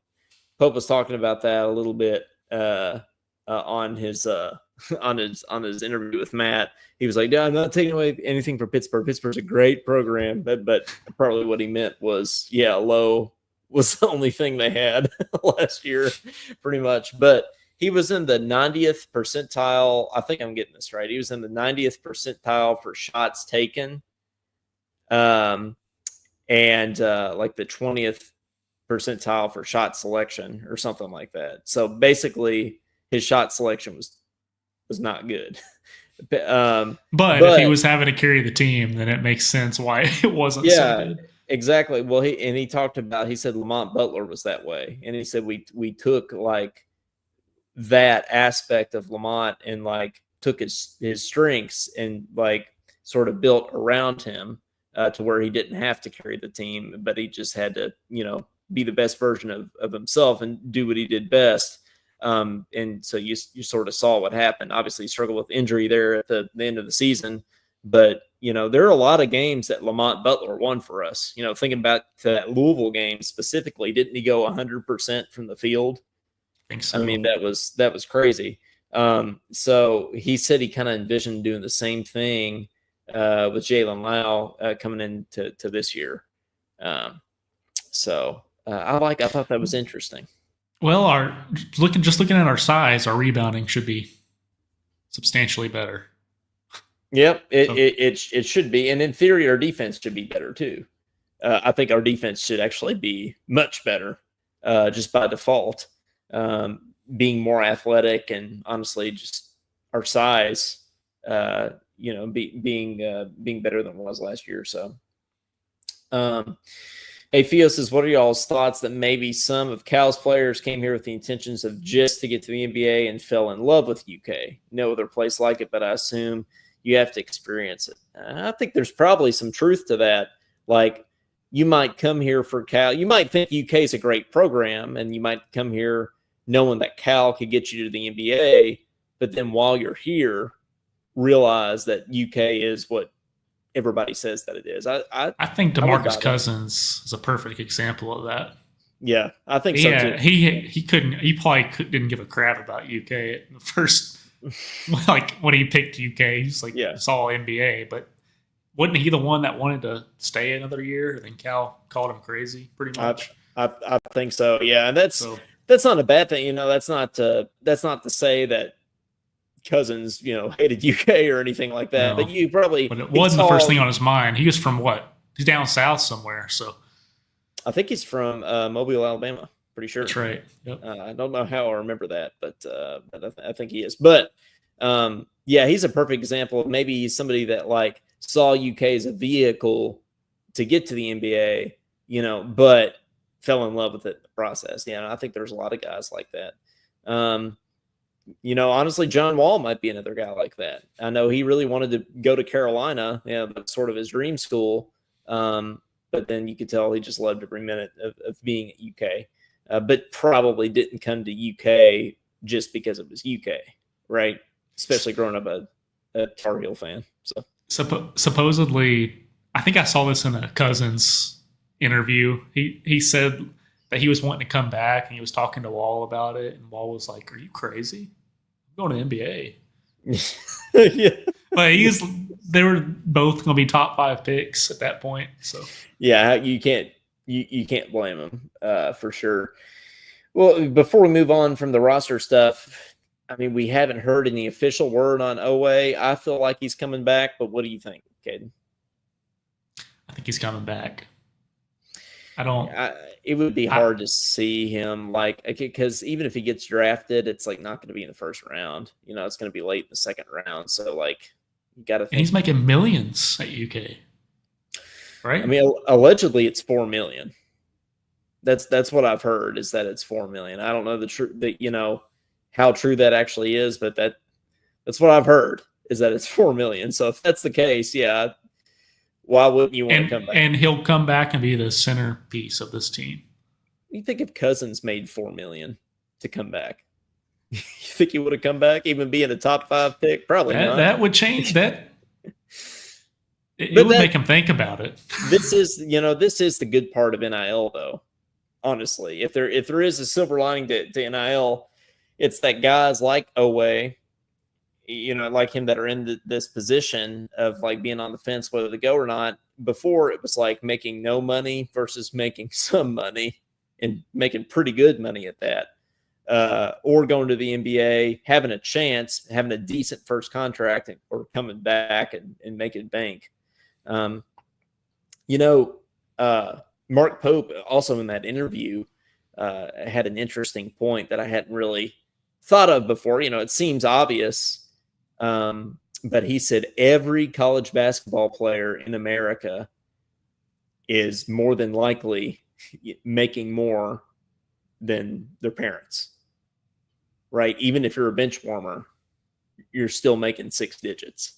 was talking about that a little bit on his interview with Matt. He was like, "Yeah, I'm not taking away anything from Pittsburgh. Pittsburgh's a great program," but probably what he meant was, Lowe was the only thing they had last year, pretty much. But he was in the 90th percentile. I think I'm getting this right. He was in the 90th percentile for shots taken, and like the 20th percentile for shot selection or something like that. So basically, his shot selection was not good. But if he was having to carry the team, then it makes sense why it wasn't so good. Exactly. Well, he talked about, he said Lamont Butler was that way. And he said we took like that aspect of Lamont and like took his strengths and like sort of built around him to where he didn't have to carry the team, but he just had to, be the best version of himself and do what he did best. And so you sort of saw what happened. Obviously, he struggled with injury there at the end of the season, but there are a lot of games that Lamont Butler won for us. Thinking back to that Louisville game specifically, didn't he go 100% from the field? I think so. I mean, that was crazy. So he said he kind of envisioned doing the same thing with Jalen Lowe coming into this year. I thought that was interesting. Well, looking at our size, our rebounding should be substantially better. Yep, it should be, and in theory, our defense should be better too. I think our defense should actually be much better, just by default, being more athletic and honestly, just our size, being better than it was last year. So, hey, Theo says, what are y'all's thoughts that maybe some of Cal's players came here with the intentions of just to get to the NBA and fell in love with UK? No other place like it, but I assume you have to experience it. I think there's probably some truth to that. Like, you might come here for Cal. You might think UK is a great program, and you might come here knowing that Cal could get you to the NBA, but then while you're here, realize that UK is what everybody says that it is. I think DeMarcus Cousins is a perfect example of that. Yeah, I think so too. He probably didn't give a crap about UK at the first, like when he picked UK, he's like, it's all NBA. But wasn't he the one that wanted to stay another year? And then Cal called him crazy, pretty much. I think so. Yeah, and that's not a bad thing. That's not to say that Cousins, hated UK or anything like that. No, but it wasn't the first thing on his mind. He was from what? He's down south somewhere. So I think he's from Mobile, Alabama. Pretty sure. That's right. Yep. I don't know how I remember that, but I think he is. But yeah, he's a perfect example of maybe he's somebody that like saw UK as a vehicle to get to the NBA, but fell in love with it in the process. Yeah, I think there's a lot of guys like that. Honestly, John Wall might be another guy like that. I know he really wanted to go to Carolina, that's sort of his dream school. But then you could tell he just loved every minute of being at UK. But probably didn't come to UK just because it was UK, right? Especially growing up a Tar Heel fan. So supposedly, I think I saw this in a Cousins interview. He said that he was wanting to come back, and he was talking to Wall about it, and Wall was like, "Are you crazy? I'm going to NBA." Yeah. But they were both going to be top 5 picks at that point. So yeah, you can't blame him for sure. Well, before we move on from the roster stuff, I mean, we haven't heard any official word on Owe. I feel like he's coming back, but what do you think, Caden? I think he's coming back. It would be hard to see him because even if he gets drafted, it's like not going to be in the first round. It's going to be late in the second round. So you got to think. And he's making millions at UK, right? I mean, allegedly it's $4 million. That's what I've heard, is that it's $4 million. I don't know how true that actually is, but that's what I've heard, is that it's $4 million. So if that's the case, yeah, why wouldn't you want to come back? And he'll come back and be the centerpiece of this team. You think if Cousins made $4 million to come back, you think he would have come back, even being a top 5 pick? Probably not. That would change that. It would make him think about it. This is the good part of NIL, though. Honestly, if there is a silver lining to NIL, it's that guys like Owe, like him, that are in this position of like being on the fence whether to go or not. Before, it was like making no money versus making some money, and making pretty good money at that, or going to the NBA, having a chance, having a decent first contract, or coming back and making bank. Mark Pope also in that interview had an interesting point that I hadn't really thought of before. It seems obvious, but he said every college basketball player in America is more than likely making more than their parents, right? Even if you're a bench warmer, you're still making 6 digits.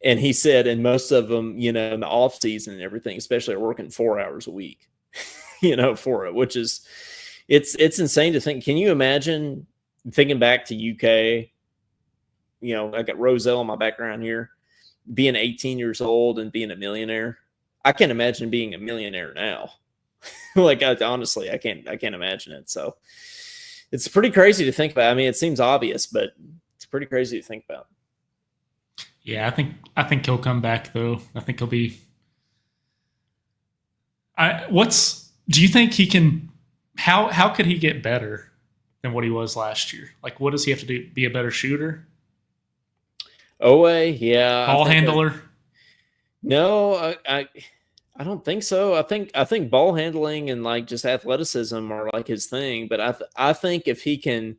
And he said, and most of them, in the off season and everything, especially, are working 4 hours a week, for it, which is, it's insane to think. Can you imagine thinking back to UK? I got Roselle in my background here, being 18 years old and being a millionaire. I can't imagine being a millionaire now. Honestly, I can't imagine it. So it's pretty crazy to think about. I mean, it seems obvious, but it's pretty crazy to think about. Yeah, I think he'll come back, though. I think he'll be. Do you think he can? How could he get better than what he was last year? Like, what does he have to do? Be a better shooter? Owe, yeah. Ball handler? No, I don't think so. I think ball handling and like just athleticism are like his thing. But I think if he can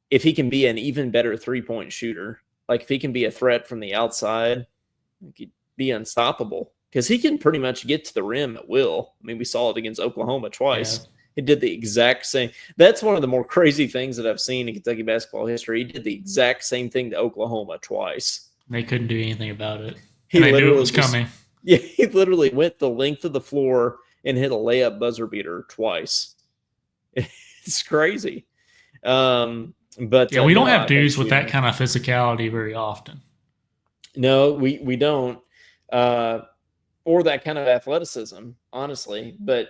be an even better 3-point shooter. Like if he can be a threat from the outside, he could be unstoppable, because he can pretty much get to the rim at will. I mean, we saw it against Oklahoma twice. Yeah. He did the exact same. That's one of the more crazy things that I've seen in Kentucky basketball history. He did the exact same thing to Oklahoma twice. They couldn't do anything about it. They knew it was coming. Yeah, he literally went the length of the floor and hit a layup buzzer beater twice. It's crazy. But yeah, we don't have dudes with that kind of physicality very often. No, we don't, or that kind of athleticism, honestly. But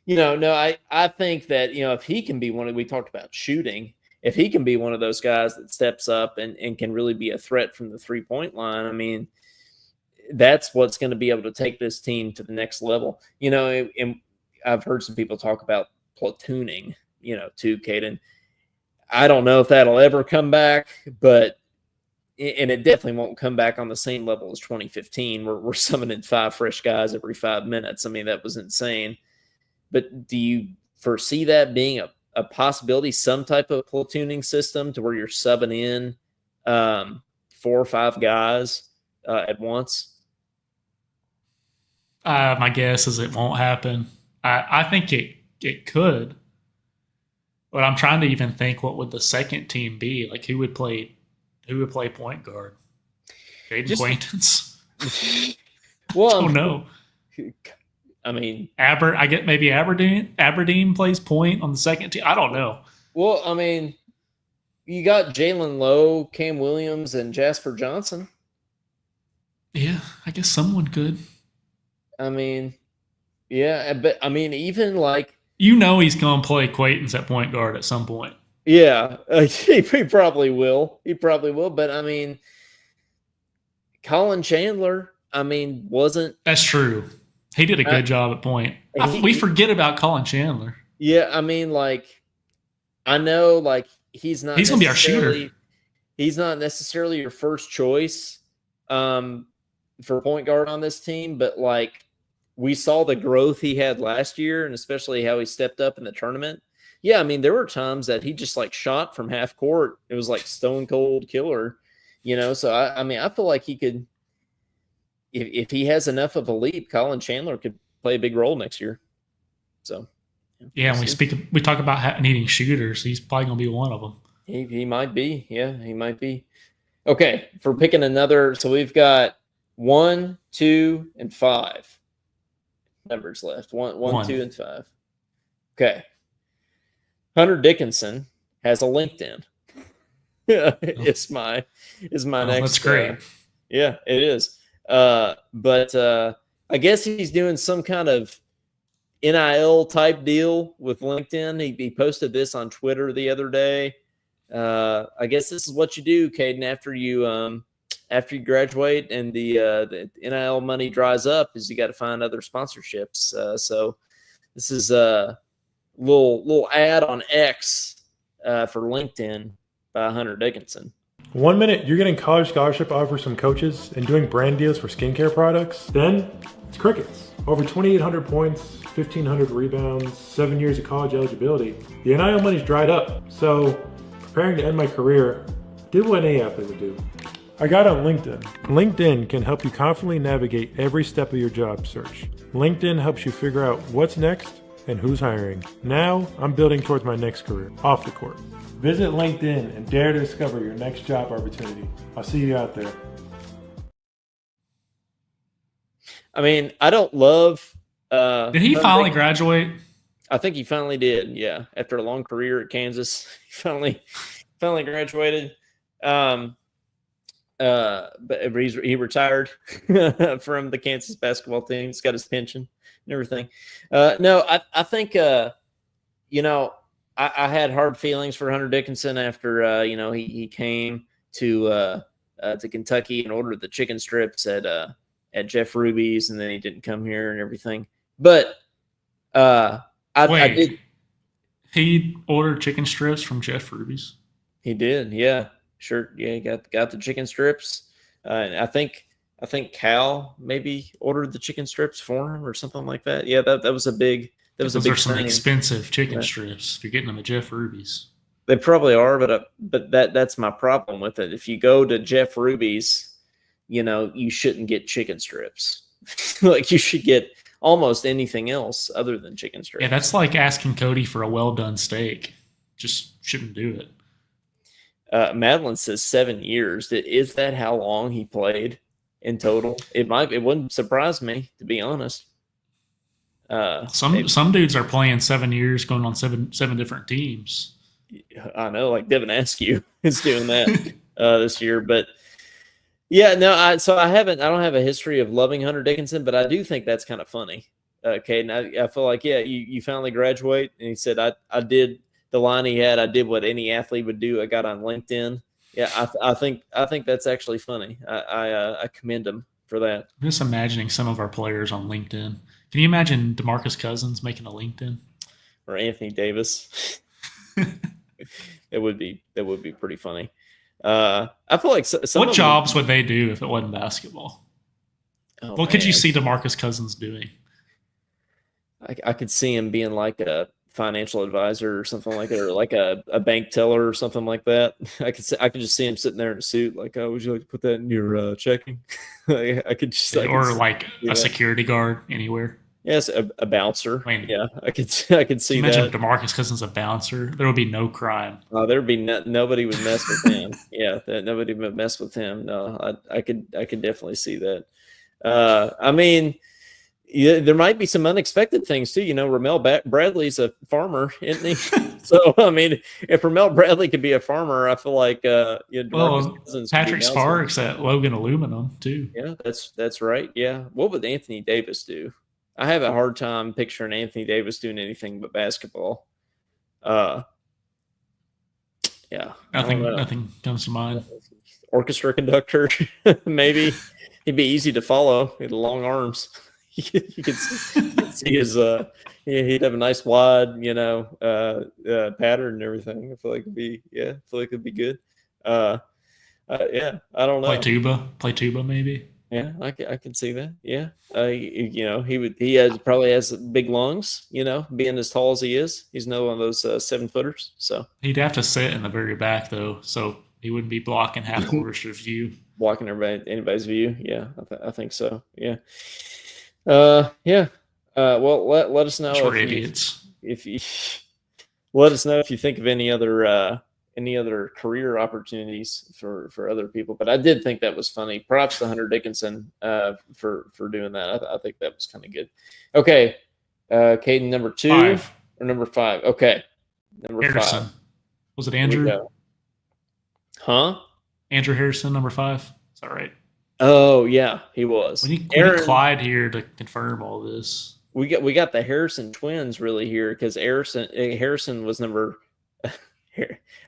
I think that if he can be we talked about shooting, if he can be one of those guys that steps up and can really be a threat from the 3-point line, I mean, that's what's going to be able to take this team to the next level. And I've heard some people talk about platooning, too, Caden. I don't know if that'll ever come back, and it definitely won't come back on the same level as 2015, where we're summoning 5 fresh guys every 5 minutes. I mean, that was insane. But do you foresee that being a possibility, some type of platooning system to where you're subbing in 4 or 5 guys at once? My guess is it won't happen. I think it could, but I'm trying to even think what would the second team be? Like who would play point guard? Jaden Quaintance. Well, I don't know. I mean, I get maybe Aberdeen plays point on the second team. I don't know. Well, I mean, you got Jalen Lowe, Cam Williams, and Jasper Johnson. Yeah, I guess someone could. I mean, yeah, but I mean, even like he's going to play Quaintance at point guard at some point. Yeah, he probably will. He probably will. But I mean, Colin Chandler, I mean, wasn't. That's true. He did a good job at point. We forget about Colin Chandler. Yeah, I mean, like, I know, like, he's going to be our shooter. He's not necessarily your first choice for point guard on this team, but, like, we saw the growth he had last year and especially how he stepped up in the tournament. Yeah, I mean, there were times that he just, like, shot from half court. It was, like, stone cold killer, So, I mean, I feel like he could – if he has enough of a leap, Colin Chandler could play a big role next year. So, yeah, we talk about needing shooters. He's probably going to be one of them. He might be. Yeah, he might be. Okay, for picking another, so we've got 1, 2, and 5 numbers left. 1, 2, and 5. Okay. Hunter Dickinson has a LinkedIn. Is my next. That's great. Yeah, it is. But I guess he's doing some kind of NIL type deal with LinkedIn. He posted this on Twitter the other day. I guess this is what you do, Caden, after you graduate and the NIL money dries up, is you got to find other sponsorships. So this is a little ad on X for LinkedIn by Hunter Dickinson. 1 minute, you're getting college scholarship offers from coaches and doing brand deals for skincare products. Then it's crickets. Over 2,800 points, 1,500 rebounds, 7 years of college eligibility. The NIL money's dried up. So preparing to end my career, did what any athlete would do. I got on LinkedIn. LinkedIn can help you confidently navigate every step of your job search. LinkedIn helps you figure out what's next and who's hiring. Now I'm building towards my next career, off the court. Visit LinkedIn and dare to discover your next job opportunity. I'll see you out there. I mean, I don't love. Did he finally graduate? I think he finally did. Yeah, after a long career at Kansas, he finally graduated. But he retired from the Kansas basketball team. He's got his pension and everything. No, I think I had hard feelings for Hunter Dickinson after he came to Kentucky and ordered the chicken strips at Jeff Ruby's, and then he didn't come here and everything. But I did. He ordered chicken strips from Jeff Ruby's. He did, yeah, sure, yeah. He got the chicken strips, and I think Cal maybe ordered the chicken strips for him or something like that. Yeah, that was a big. Those are some expensive chicken strips if you're getting them at Jeff Ruby's. They probably are, but that's my problem with it. If you go to Jeff Ruby's, you shouldn't get chicken strips. Like, you should get almost anything else other than chicken strips. Yeah, that's like asking Cody for a well-done steak. Just shouldn't do it. Madeline says 7 years. Is that how long he played in total? It wouldn't surprise me, to be honest. Some dudes are playing 7 years, going on seven different teams. I know, like Devin Askew is doing that this year, but yeah, no. I don't have a history of loving Hunter Dickinson, but I do think that's kind of funny. Okay, and I feel like, yeah, you finally graduate, and he said, I did the line he had. I did what any athlete would do. I got on LinkedIn. Yeah, I think that's actually funny. I commend him for that. I'm just imagining some of our players on LinkedIn. Can you imagine DeMarcus Cousins making a LinkedIn? Or Anthony Davis? It would be pretty funny. I feel like what jobs would they do if it wasn't basketball? What could you see DeMarcus Cousins doing? I could see him being like a financial advisor or something like that, or like a bank teller or something like that. I could just see him sitting there in a suit, like, "Oh, would you like to put that in your checking?" I could just, or like see a that. security guard anywhere. Yes, a bouncer. I mean, Yeah, I could see you mentioned that. DeMarcus Cousins a bouncer. There would be no crime. There'd be nobody would mess with him. Yeah, nobody would mess with him. No, I could definitely see that. I mean, yeah, there might be some unexpected things too. Ramel Bradley's a farmer, isn't he? So, I mean, if Ramel Bradley could be a farmer, I feel like DeMarcus Cousins could be Patrick bouncing. Sparks at Logan Aluminum too. Yeah, that's right. Yeah, what would Anthony Davis do? I have a hard time picturing Anthony Davis doing anything but basketball. Yeah, Nothing comes to mind. Orchestra conductor, maybe. He'd be easy to follow. He had long arms. You could see his he'd have a nice wide pattern and everything. I feel like it'd be good. Yeah, I don't know. Play tuba maybe. Yeah, I can see that. Yeah, he probably has big lungs. Being as tall as he is, he's no one of those 7-footers. So he'd have to sit in the very back though, so he wouldn't be blocking half the orchestra's view. Blocking anybody's view. Yeah, I think so. Yeah. Yeah. Well, let us know Short idiots. If you let us know if you think of any other career opportunities for other people. But I did think that was funny. Props to Hunter Dickinson for doing that. I think that was kind of good. Okay, Caden, number 2 5. or number 5? Okay, number Harrison. 5. Was it Andrew? Huh? Andrew Harrison, number 5. Is that right? Oh yeah, he was. We need Clyde here to confirm all this. We got the Harrison twins really here because Harrison was number.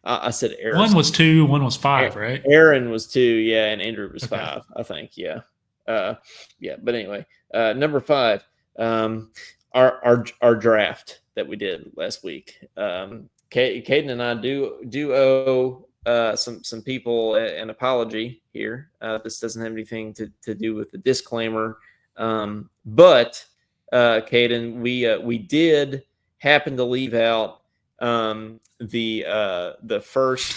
I said Aaron. One was 2, one was 5, right? Aaron was 2, yeah, and Andrew was 5, I think, yeah. Yeah, but anyway, number 5, our draft that we did last week. Caden and I do owe some people an apology here. This doesn't have anything to do with the disclaimer, but Caden, we did happen to leave out the first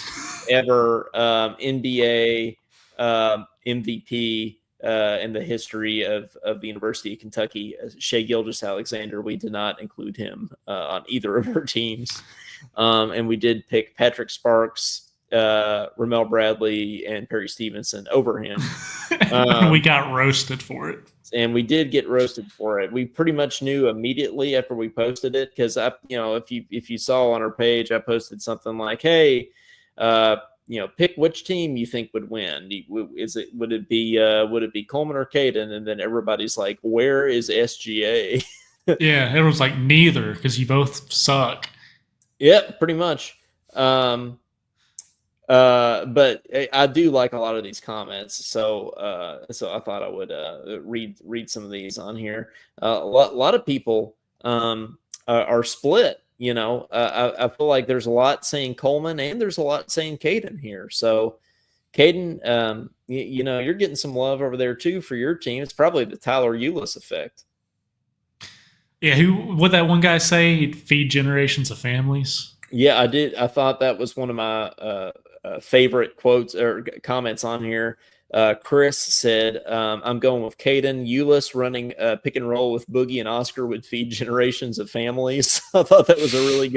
ever NBA MVP in the history of the University of Kentucky, Shai Gilgeous-Alexander. We did not include him on either of our teams, and we did pick Patrick Sparks, Ramel Bradley, and Perry Stevenson over him. We got roasted for it. And we did get roasted for it. We pretty much knew immediately after we posted it because if you saw on our page, I posted something like, "Hey, pick which team you think would win. Would it be Coleman or Caden?" And then everybody's like, "Where is SGA?" Yeah, everyone's like, "Neither," because you both suck. Yep, pretty much. But I do like a lot of these comments, so I thought I would read some of these on here. A lot of people are split. I feel like there's a lot saying Coleman and there's a lot saying Caden here. So Caden, you're getting some love over there too for your team. It's probably the Tyler Eulis effect. Yeah, what that one guy say? He'd feed generations of families. Yeah, I did. I thought that was one of my favorite quotes or comments on here. Chris said, "I'm going with Caden. Eulis running pick and roll with Boogie and Oscar would feed generations of families." I thought that was a really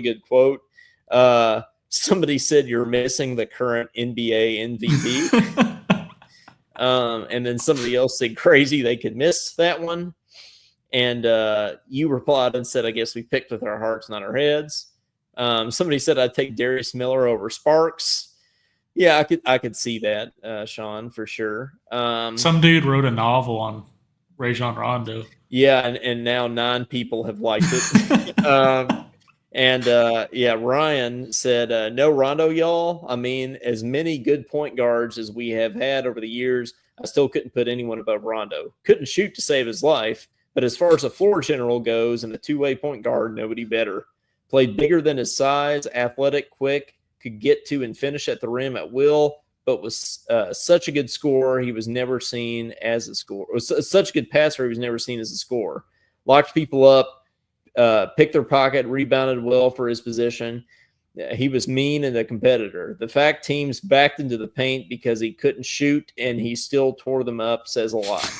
good quote. Somebody said you're missing the current NBA MVP. And then somebody else said crazy they could miss that one. And you replied and said, "I guess we picked with our hearts, not our heads." Somebody said I'd take Darius Miller over Sparks. Yeah, I could see that, Sean, for sure. Some dude wrote a novel on Rajon Rondo. Yeah, and now 9 people have liked it. Ryan said, "No Rondo, y'all. I mean, as many good point guards as we have had over the years, I still couldn't put anyone above Rondo. Couldn't shoot to save his life, but as far as a floor general goes and a two-way point guard, nobody better. Played bigger than his size, athletic, quick, could get to and finish at the rim at will, but was such a good scorer he was never seen as a scorer. Was such a good passer he was never seen as a scorer. Locked people up picked their pocket, rebounded well for his position. He was mean and a competitor. The fact teams backed into the paint because he couldn't shoot and he still tore them up says a lot.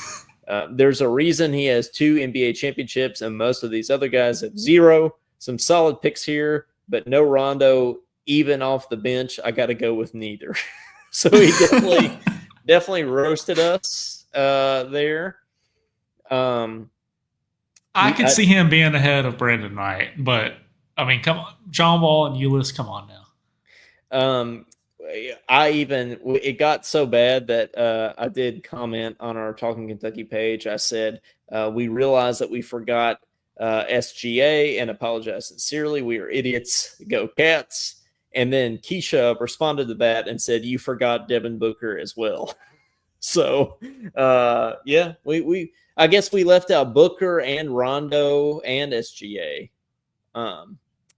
There's a reason he has 2 NBA championships and most of these other guys have 0. Some solid picks here, but no Rondo, even off the bench. I got to go with neither. So he definitely roasted us there. I could see him being ahead of Brandon Knight, but I mean, come on, John Wall and Ulyss, come on now. It got so bad that I did comment on our Talking Kentucky page. I said, we realized that we forgot SGA and apologize sincerely. We are idiots. Go Cats. And then Keisha responded to that and said, you forgot Devin Booker as well. So, yeah, I guess we left out Booker and Rondo and SGA.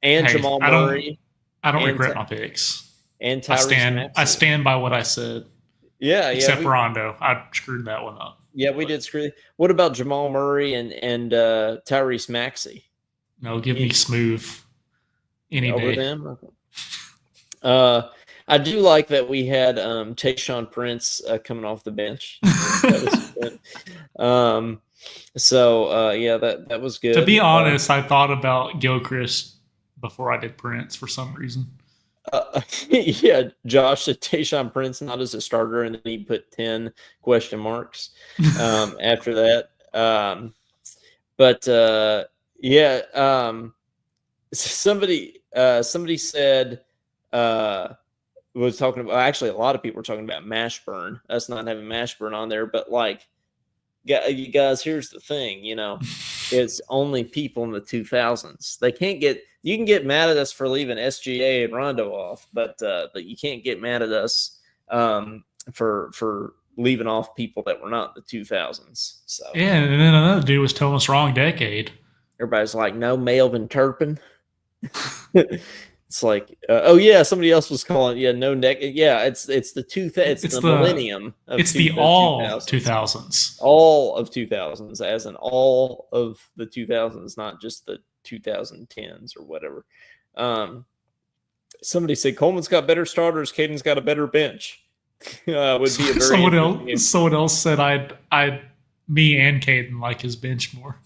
And Jamal Murray. I don't regret my picks. And Tyrese I stand by what I said. Yeah, except Rondo. I screwed that one up. Yeah, we did screw. What about Jamal Murray and Tyrese Maxey? No, give me Smooth any over day. Them. Okay. I do like that we had Tayshaun Prince coming off the bench. That was good. So yeah, that was good. To be honest, I thought about Gilchrist before I did Prince for some reason. Yeah, Josh said Tayshaun Prince not as a starter, and then he put 10 question marks after that. Somebody said was talking about, actually a lot of people were talking about Mashburn, us not having Mashburn on there, but like, you guys, here's the thing, it's only people in the 2000s. You can get mad at us for leaving SGA and Rondo off, but you can't get mad at us for leaving off people that were not in the 2000s. So yeah, and then another dude was telling us wrong decade. Everybody's like, no Melvin Turpin. It's like, oh yeah, somebody else was calling, no neck. Yeah, it's the millennium. It's the all 2000s. All of 2000s, as in all of the 2000s, not just the 2010s or whatever. Somebody said Coleman's got better starters, Caden's got a better bench. Would be a very someone else said me and Caden like his bench more.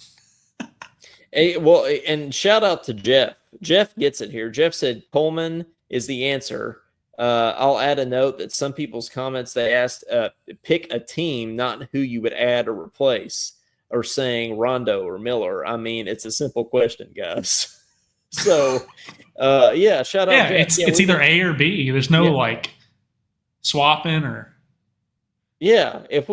Hey, well, and shout out to Jeff. Jeff gets it here. Jeff said Coleman is the answer. I'll add a note that some people's comments, they asked, pick a team, not who you would add or replace, or saying Rondo or Miller. I mean, it's a simple question, guys. So, yeah, shout out. Yeah, Jeff. it's either A or B. There's no like swapping or. Yeah, if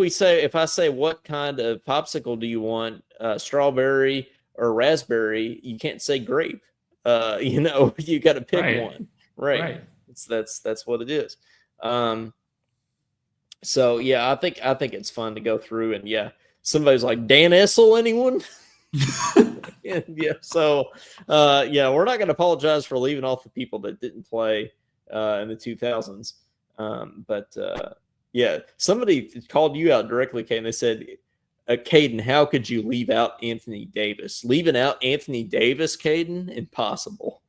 I say what kind of popsicle do you want, strawberry or raspberry, you can't say grape. You got to pick one, right? That's what it is. So yeah, I think it's fun to go through, and yeah, somebody's like, Dan Essel, anyone? Yeah. So yeah, we're not going to apologize for leaving off the people that didn't play in the 2000s. But yeah, somebody called you out directly, Kay, and they said, Caden, how could you leave out Anthony Davis? Leaving out Anthony Davis, Caden, impossible.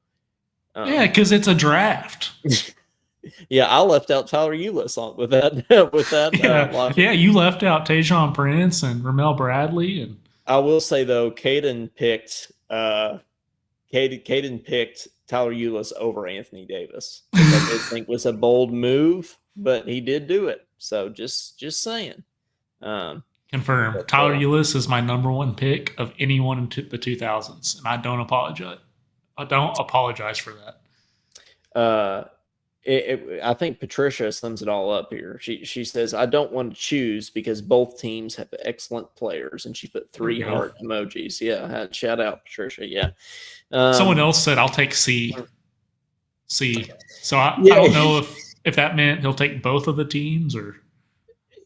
Yeah, because it's a draft. Yeah, I left out Tyler Ulyss with that. Yeah, you left out Tayshaun Prince and Ramel Bradley, and I will say though, Caden picked Tyler Ulyss over Anthony Davis, which I did think was a bold move, but he did do it. So just saying. Confirm. Tyler Ulyss is my number one pick of anyone in the 2000s, and I don't apologize. I don't apologize for that. I think Patricia sums it all up here. She says, I don't want to choose because both teams have excellent players, and she put 3 heart emojis. Yeah, shout out Patricia. Yeah. Someone else said I'll take C. So I don't know if that meant he'll take both of the teams or.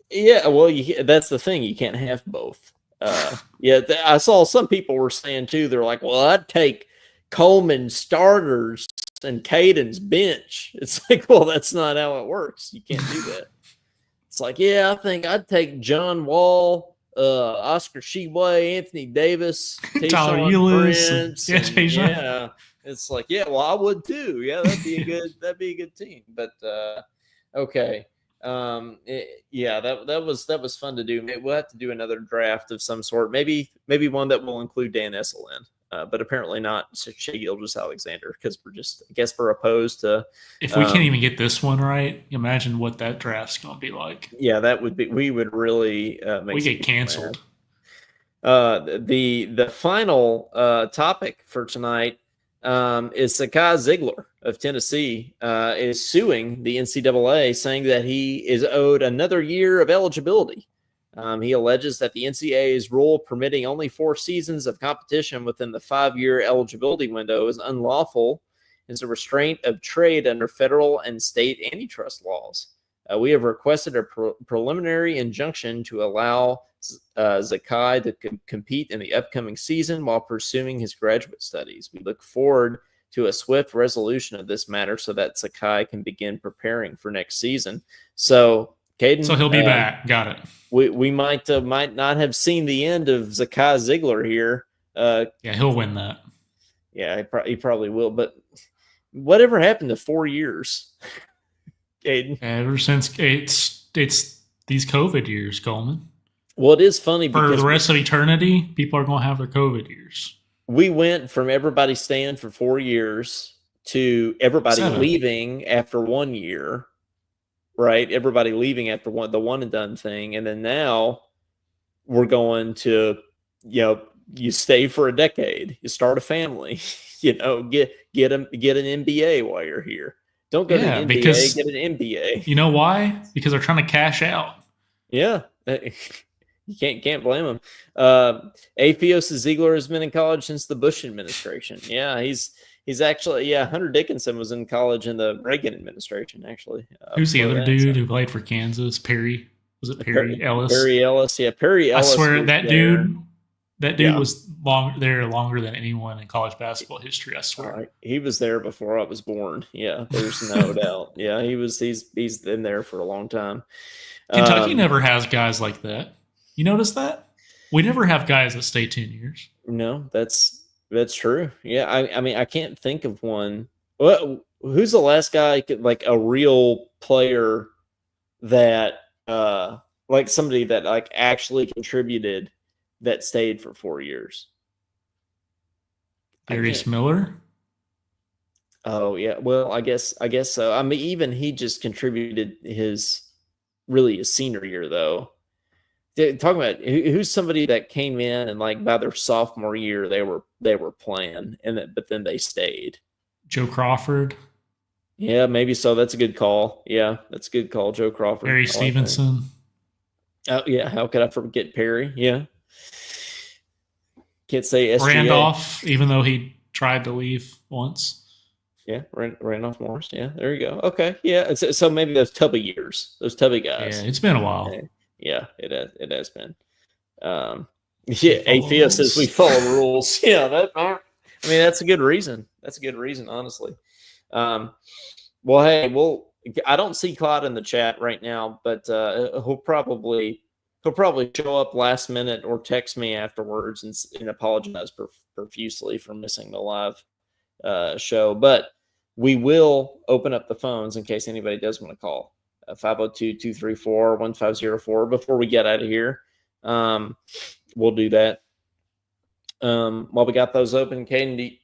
Yeah, well, that's the thing. You can't have both. Yeah, I saw some people were saying too. They're like, "Well, I'd take Coleman's starters and Caden's bench." It's like, well, that's not how it works. You can't do that. It's like, yeah, I think I'd take John Wall, Oscar Sheboy, Anthony Davis, Tyler Tayshaun Eulis, Prince, yeah, Tayshaun. yeah. It's like, yeah, well, I would too. Yeah, that'd be a good team. But okay. Yeah, that was fun to do. Maybe we'll have to do another draft of some sort. Maybe one that will include Dan Issel in. But apparently not Shea Gilgeous-Alexander, because I guess we're opposed to. If we can't even get this one right, imagine what that draft's going to be like. Yeah, we would really make we get canceled. The final topic for tonight is Zakai Ziegler of Tennessee is suing the NCAA, saying that he is owed another year of eligibility. He alleges that the NCAA's rule permitting only 4 seasons of competition within the 5-year eligibility window is unlawful, as a restraint of trade under federal and state antitrust laws. We have requested a preliminary injunction to allow Zakai to compete in the upcoming season while pursuing his graduate studies. We look forward to a swift resolution of this matter so that Zakai can begin preparing for next season. So, Caden, so he'll be back. Got it. We might not have seen the end of Zakai Ziegler here. Yeah, he'll win that. Yeah, he probably will. But whatever happened to 4 years, Caden? Ever since it's these COVID years, Coleman. Well, it is funny for because the rest of eternity, people are going to have their COVID years. We went from everybody staying for 4 years to everybody 7. leaving after 1 year. Right, everybody leaving after the one and done thing, and then now we're going to, you stay for a decade, you start a family, get an MBA while you're here. Don't go to the NBA, because, get an MBA. You know why? Because they're trying to cash out. Yeah, you can't blame them. Afios Ziegler has been in college since the Bush administration. Yeah, He's actually, Hunter Dickinson was in college in the Reagan administration, actually. Who's the other dude who played for Kansas? Perry? Was it Perry Ellis? Perry Ellis, yeah. Perry Ellis. I swear that dude was longer than anyone in college basketball history, I swear. He was there before I was born. Yeah, there's no doubt. Yeah, he's been there for a long time. Kentucky never has guys like that. You notice that? We never have guys that stay 10 years. No, that's true. Yeah, I mean, I can't think of one. Well, who's the last guy, like a real player that, like somebody that like actually contributed that stayed for 4 years? Darius Miller? Oh yeah, well, I guess so. I mean, even he just contributed his senior year though. Talking about who's somebody that came in and like by their sophomore year they were playing but then they stayed. Joe Crawford. Yeah, maybe so. That's a good call. Yeah, that's a good call. Joe Crawford. Perry Stevenson. Oh yeah, how could I forget Perry? Yeah. Can't say SGA. Randolph, even though he tried to leave once. Yeah, Randolph Morris. Yeah, there you go. Okay, yeah. So maybe those Tubby years, those Tubby guys. Yeah, it's been a while. Yeah, it has been. Afios says we follow the rules. Yeah, that's a good reason. That's a good reason, honestly. Well, hey, I don't see Claude in the chat right now, but he'll probably show up last minute or text me afterwards and apologize profusely for missing the live show. But we will open up the phones in case anybody does want to call. 502-234-1504 before we get out of here. We'll do that. While we got those open, Caden,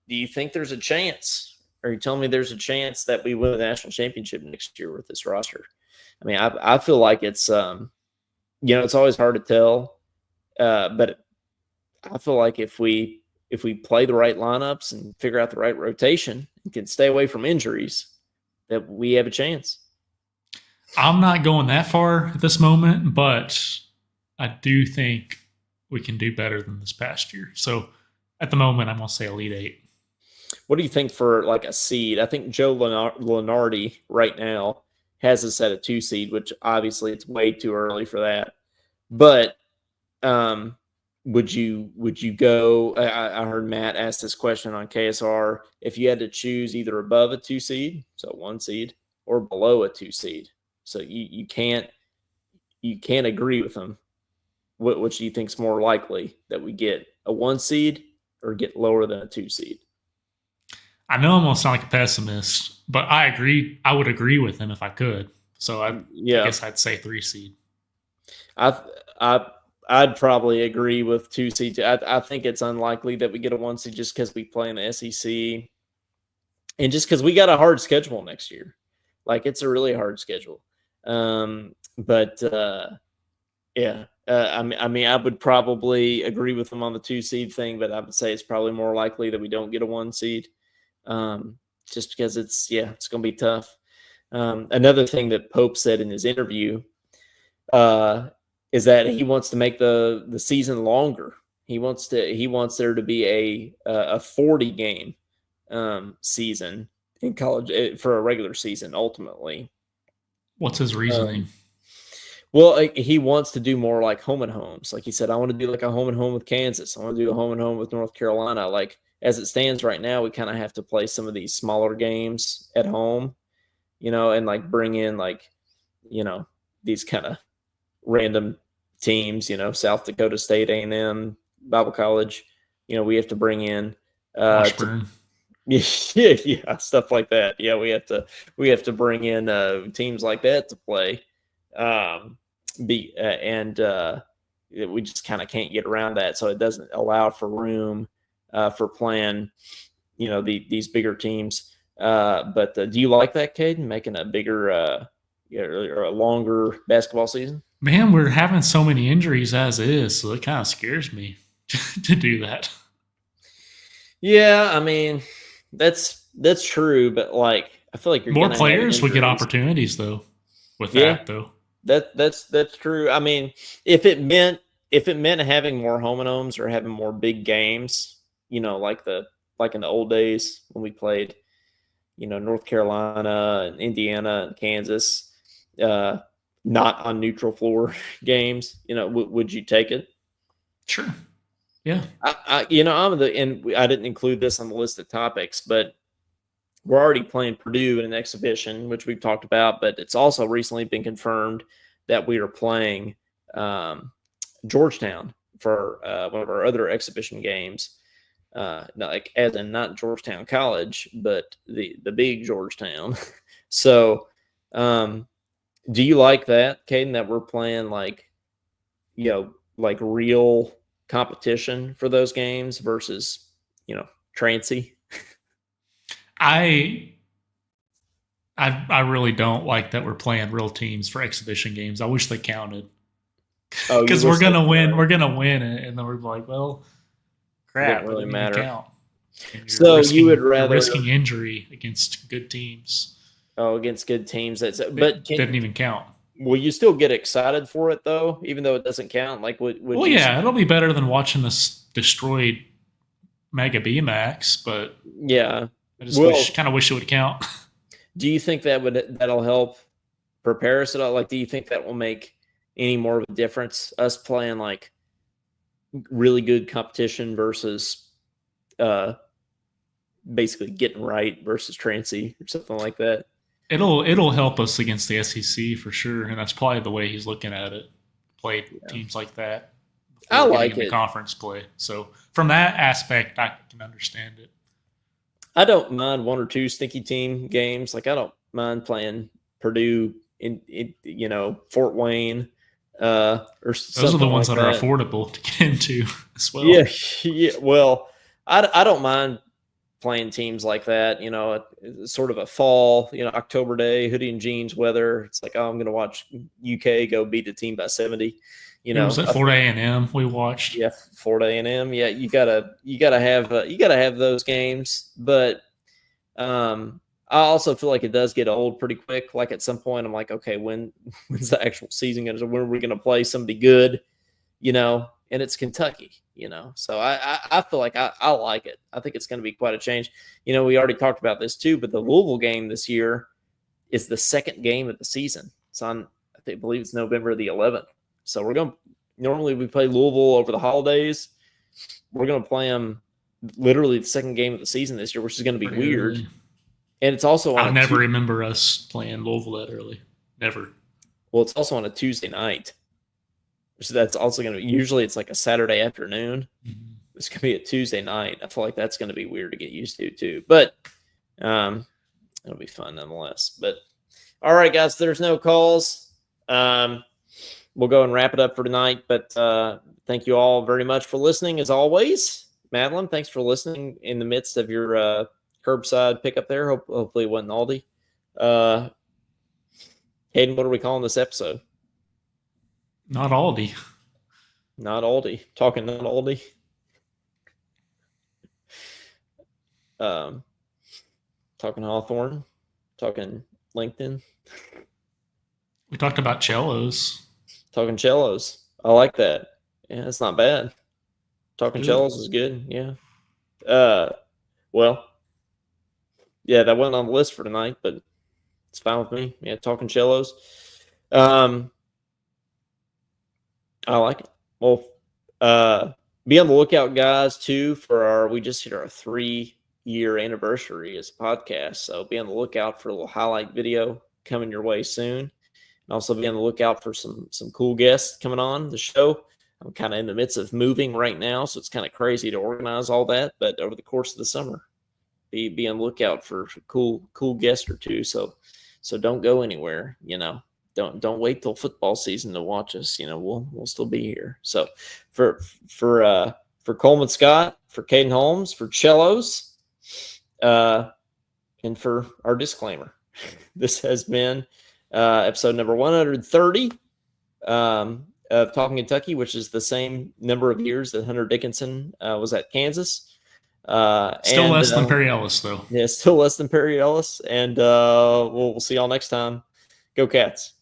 do you think there's a chance? Are you telling me there's a chance that we win the national championship next year with this roster? I mean, I feel like it's it's always hard to tell, but I feel like if we play the right lineups and figure out the right rotation and can stay away from injuries, that we have a chance. I'm not going that far at this moment, but I do think we can do better than this past year. So at the moment, I'm going to say Elite Eight. What do you think for like a seed? I think Joe Lenardi right now has us at a 2 seed, which obviously it's way too early for that. But would you go? I heard Matt ask this question on KSR. If you had to choose either above a 2 seed, so 1 seed, or below a 2 seed. So you can't agree with them. Which do you think's more likely, that we get a 1 seed or get lower than a 2 seed? I know I'm gonna sound like a pessimist, but I agree. I would agree with him if I could. So I guess I'd say 3 seed. I'd probably agree with 2 seed. I think it's unlikely that we get a 1 seed just because we play in the SEC, and just because we got a hard schedule next year. Like, it's a really hard schedule. But yeah, I mean, I would probably agree with them on the 2 seed thing, but I would say it's probably more likely that we don't get a 1 seed, just because it's going to be tough. Another thing that Pope said in his interview is that he wants to make the season longer. He wants there to be a 40 game season in college for a regular season ultimately. What's his reasoning? Well, he wants to do more like home and homes. Like he said, I want to do like a home and home with Kansas. I want to do a home and home with North Carolina. Like, as it stands right now, we kind of have to play some of these smaller games at home, and like bring in like, these kind of random teams, South Dakota State, A&M, Bible College. We have to bring in Washburn. Yeah, stuff like that. Yeah, we have to bring in teams like that to play. We just kind of can't get around that, so it doesn't allow for room for playing, these bigger teams. But do you like that, Caden, making a bigger or a longer basketball season? Man, we're having so many injuries as is, so it kind of scares me to do that. Yeah, I mean, that's true, but like, I feel like more players would get opportunities though. With that though, that's true. I mean, if it meant having more home and homes or having more big games, like in the old days when we played, North Carolina and Indiana and Kansas, not on neutral floor games, would you take it? Sure. Yeah. I didn't include this on the list of topics, but we're already playing Purdue in an exhibition, which we've talked about, but it's also recently been confirmed that we are playing Georgetown for one of our other exhibition games. Not Georgetown College, but the big Georgetown. So, do you like that, Caden, that we're playing like real competition for those games versus, trancy? I really don't like that we're playing real teams for exhibition games. I wish they counted. Because we're gonna win. We're gonna win it, and then we're like, well, crap, it doesn't really matter. So you would rather risking injury against good teams. Oh, against good teams. Didn't even count. Will you still get excited for it though, even though it doesn't count? Like, it'll be better than watching this destroyed Mega BMAX, but yeah. I just kind of wish it would count. Do you think that'll help prepare us at all? Like, do you think that will make any more of a difference? Us playing like really good competition versus basically getting right versus trancy or something like that? It'll help us against the SEC for sure, and that's probably the way he's looking at it. Play teams like that. I like it. Conference play. So from that aspect, I can understand it. I don't mind 1 or 2 stinky team games. Like, I don't mind playing Purdue in Fort Wayne or something. Those are the ones that are affordable to get into as well. Yeah. Well, I don't mind playing teams like that. Sort of a fall, October day, hoodie and jeans weather. It's like, oh, I'm going to watch UK go beat the team by 70. Was at Florida A&M we watched. Yeah, Florida A&M. Yeah, you gotta have those games, but I also feel like it does get old pretty quick. Like, at some point, I'm like, okay, when's the actual season going to? When are we going to play somebody good? And it's Kentucky. So I feel like I like it. I think it's going to be quite a change. We already talked about this too, but the Louisville game this year is the second game of the season. It's on, I believe it's November the 11th. So normally we play Louisville over the holidays. We're going to play them literally the second game of the season this year, which is going to be weird. And it's also I never remember us playing Louisville that early. Never. Well, it's also on a Tuesday night. So that's also going to be, usually it's like a Saturday afternoon. Mm-hmm. It's going to be a Tuesday night. I feel like that's going to be weird to get used to too, but it'll be fun nonetheless. But all right, guys, there's no calls. We'll go and wrap it up for tonight, but thank you all very much for listening as always. Madeline, thanks for listening in the midst of your curbside pickup there. Hopefully it wasn't Aldi. Hayden, what are we calling this episode? Not Aldi. Not Aldi. Talking not Aldi. Talking Hawthorne. Talking LinkedIn. We talked about cellos. Talking cellos. I like that. Yeah, it's not bad. Talking Good. cellos is good. Yeah. Well, yeah, that wasn't on the list for tonight, but it's fine with me. Yeah, talking cellos. I like it. Well, be on the lookout, guys, too, for we just hit our 3-year anniversary as a podcast. So be on the lookout for a little highlight video coming your way soon. And also be on the lookout for some cool guests coming on the show. I'm kind of in the midst of moving right now, so it's kind of crazy to organize all that. But over the course of the summer, be on the lookout for a cool guest or two. So don't go anywhere, Don't wait till football season to watch us. We'll still be here. So for Coleman Scott, for Caden Holmes, for Cellos, and for our disclaimer, this has been episode number 130 of Talking Kentucky, which is the same number of years that Hunter Dickinson was at Kansas. Still less than Perry Ellis, though. Yeah, still less than Perry Ellis. And we'll see y'all next time. Go Cats.